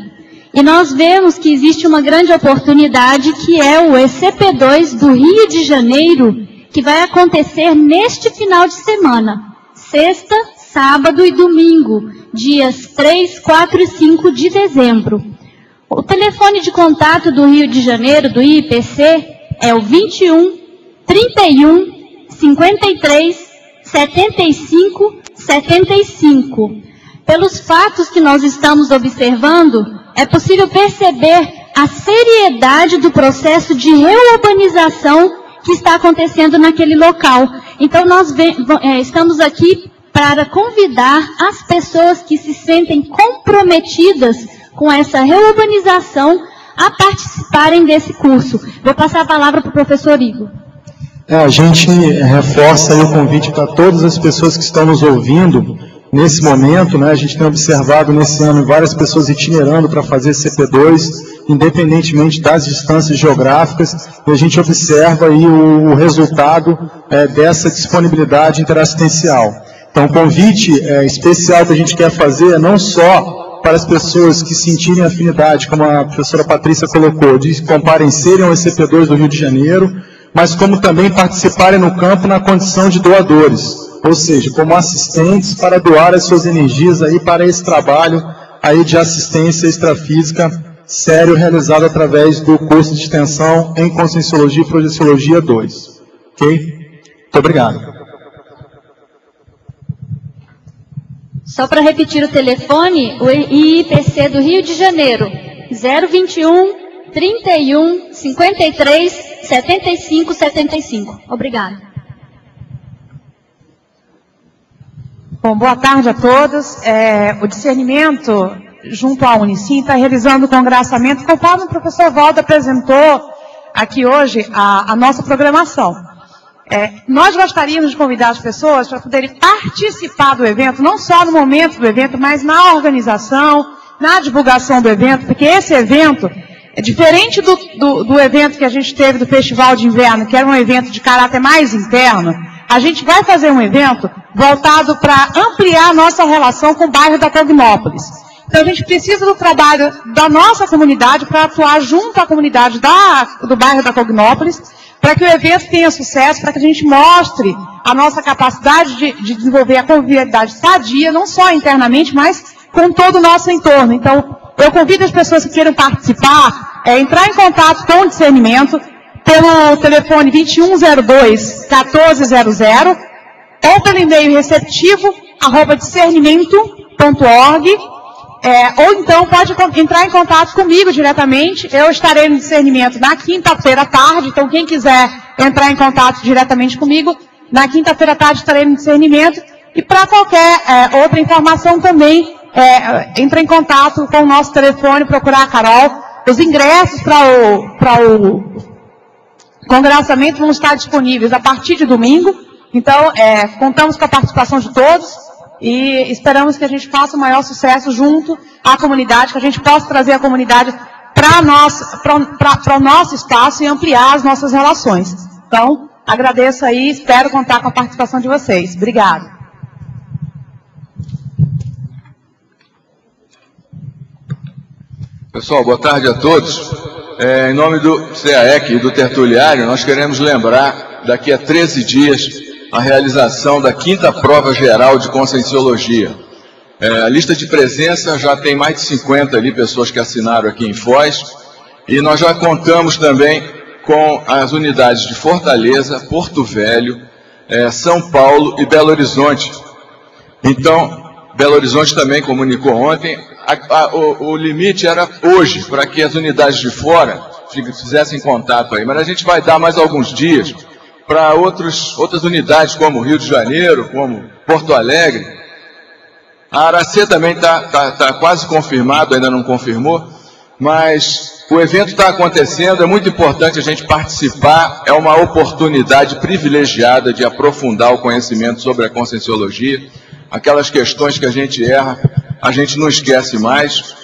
E nós vemos que existe uma grande oportunidade que é o ECP2 do Rio de Janeiro, que vai acontecer neste final de semana, sexta, sábado e domingo, dias 3, 4 e 5 de dezembro. O telefone de contato do Rio de Janeiro, do IPC, é o 21 31 53 75 75. Pelos fatos que nós estamos observando, é possível perceber a seriedade do processo de reurbanização que está acontecendo naquele local. Então, nós estamos aqui para convidar as pessoas que se sentem comprometidas com essa reurbanização a participarem desse curso. Vou passar a palavra para o professor Igor. A gente reforça aí o convite para todas as pessoas que estão nos ouvindo nesse momento, né? A gente tem observado nesse ano várias pessoas itinerando para fazer CP2, independentemente das distâncias geográficas, e a gente observa aí o resultado dessa disponibilidade interassistencial. Então, o convite especial que a gente quer fazer é não só para as pessoas que sentirem afinidade, como a professora Patrícia colocou, de comparecerem ao ECP2 do Rio de Janeiro, mas como também participarem no campo na condição de doadores, ou seja, como assistentes para doar as suas energias aí para esse trabalho aí de assistência extrafísica sério realizado através do curso de extensão em Conscienciologia e Projeciologia 2. Ok? Muito obrigado. Só para repetir o telefone, o IIPC do Rio de Janeiro, 021 31 53 75 75. Obrigada. Bom, boa tarde a todos. O discernimento, junto à Unicim, está realizando o congraçamento, conforme o professor Valdo apresentou aqui hoje a nossa programação. Nós gostaríamos de convidar as pessoas para poderem participar do evento, não só no momento do evento, mas na organização, na divulgação do evento, porque esse evento é diferente do evento que a gente teve do Festival de Inverno, que era um evento de caráter mais interno. A gente vai fazer um evento voltado para ampliar a nossa relação com o bairro da Cognópolis. Então a gente precisa do trabalho da nossa comunidade para atuar junto à comunidade do bairro da Cognópolis, para que o evento tenha sucesso, para que a gente mostre a nossa capacidade de desenvolver a convivialidade sadia, não só internamente, mas com todo o nosso entorno. Então, eu convido as pessoas que queiram participar, entrar em contato com o discernimento pelo telefone 2102-1400 ou pelo e-mail receptivo@discernimento.org, ou então pode entrar em contato comigo diretamente. Eu estarei no discernimento na quinta-feira à tarde, então quem quiser entrar em contato diretamente comigo, na quinta-feira à tarde estarei no discernimento. E para qualquer outra informação também, entre em contato com o nosso telefone, procurar a Carol. Os ingressos para o congraçamento vão estar disponíveis a partir de domingo. Então, contamos com a participação de todos e esperamos que a gente faça o maior sucesso junto à comunidade, que a gente possa trazer a comunidade para o nosso espaço e ampliar as nossas relações. Então, agradeço aí, espero contar com a participação de vocês. Obrigada. Pessoal, boa tarde a todos. Em nome do CAEC e do Tertuliário, nós queremos lembrar, daqui a 13 dias, a realização da 5ª prova geral de Conscienciologia. A lista de presença já tem mais de 50 ali, pessoas que assinaram aqui em Foz, e nós já contamos também com as unidades de Fortaleza, Porto Velho, São Paulo e Belo Horizonte. Então, Belo Horizonte também comunicou ontem, o limite era hoje, para que as unidades de fora fizessem contato aí, mas a gente vai dar mais alguns dias para outras unidades, como Rio de Janeiro, como Porto Alegre. A Aracê também está quase confirmado, ainda não confirmou, mas o evento está acontecendo, é muito importante a gente participar, é uma oportunidade privilegiada de aprofundar o conhecimento sobre a Conscienciologia. Aquelas questões que a gente erra, a gente não esquece mais.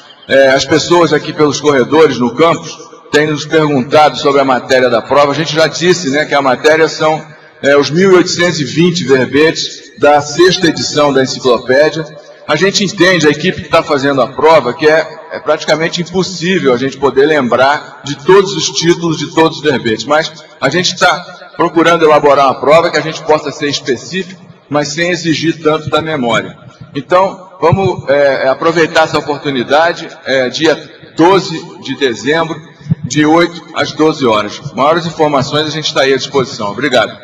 As pessoas aqui pelos corredores, no campus, têm nos perguntado sobre a matéria da prova. A gente já disse, né, que a matéria são os 1.820 verbetes da 6ª edição da enciclopédia. A gente entende, a equipe que está fazendo a prova, que é praticamente impossível a gente poder lembrar de todos os títulos, de todos os verbetes. Mas a gente está procurando elaborar uma prova que a gente possa ser específico, mas sem exigir tanto da memória. Então, vamos aproveitar essa oportunidade, dia 12 de dezembro, de 8 às 12 horas. Maiores informações a gente está aí à disposição. Obrigado.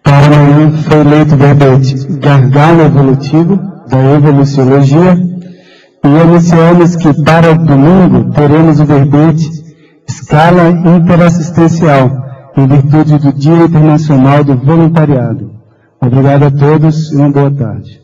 Para amanhã foi eleito o verbete gargalo evolutivo, da evoluciologia, e anunciamos que para domingo teremos o verbete escala interassistencial, em virtude do Dia Internacional do Voluntariado. Obrigado a todos e uma boa tarde.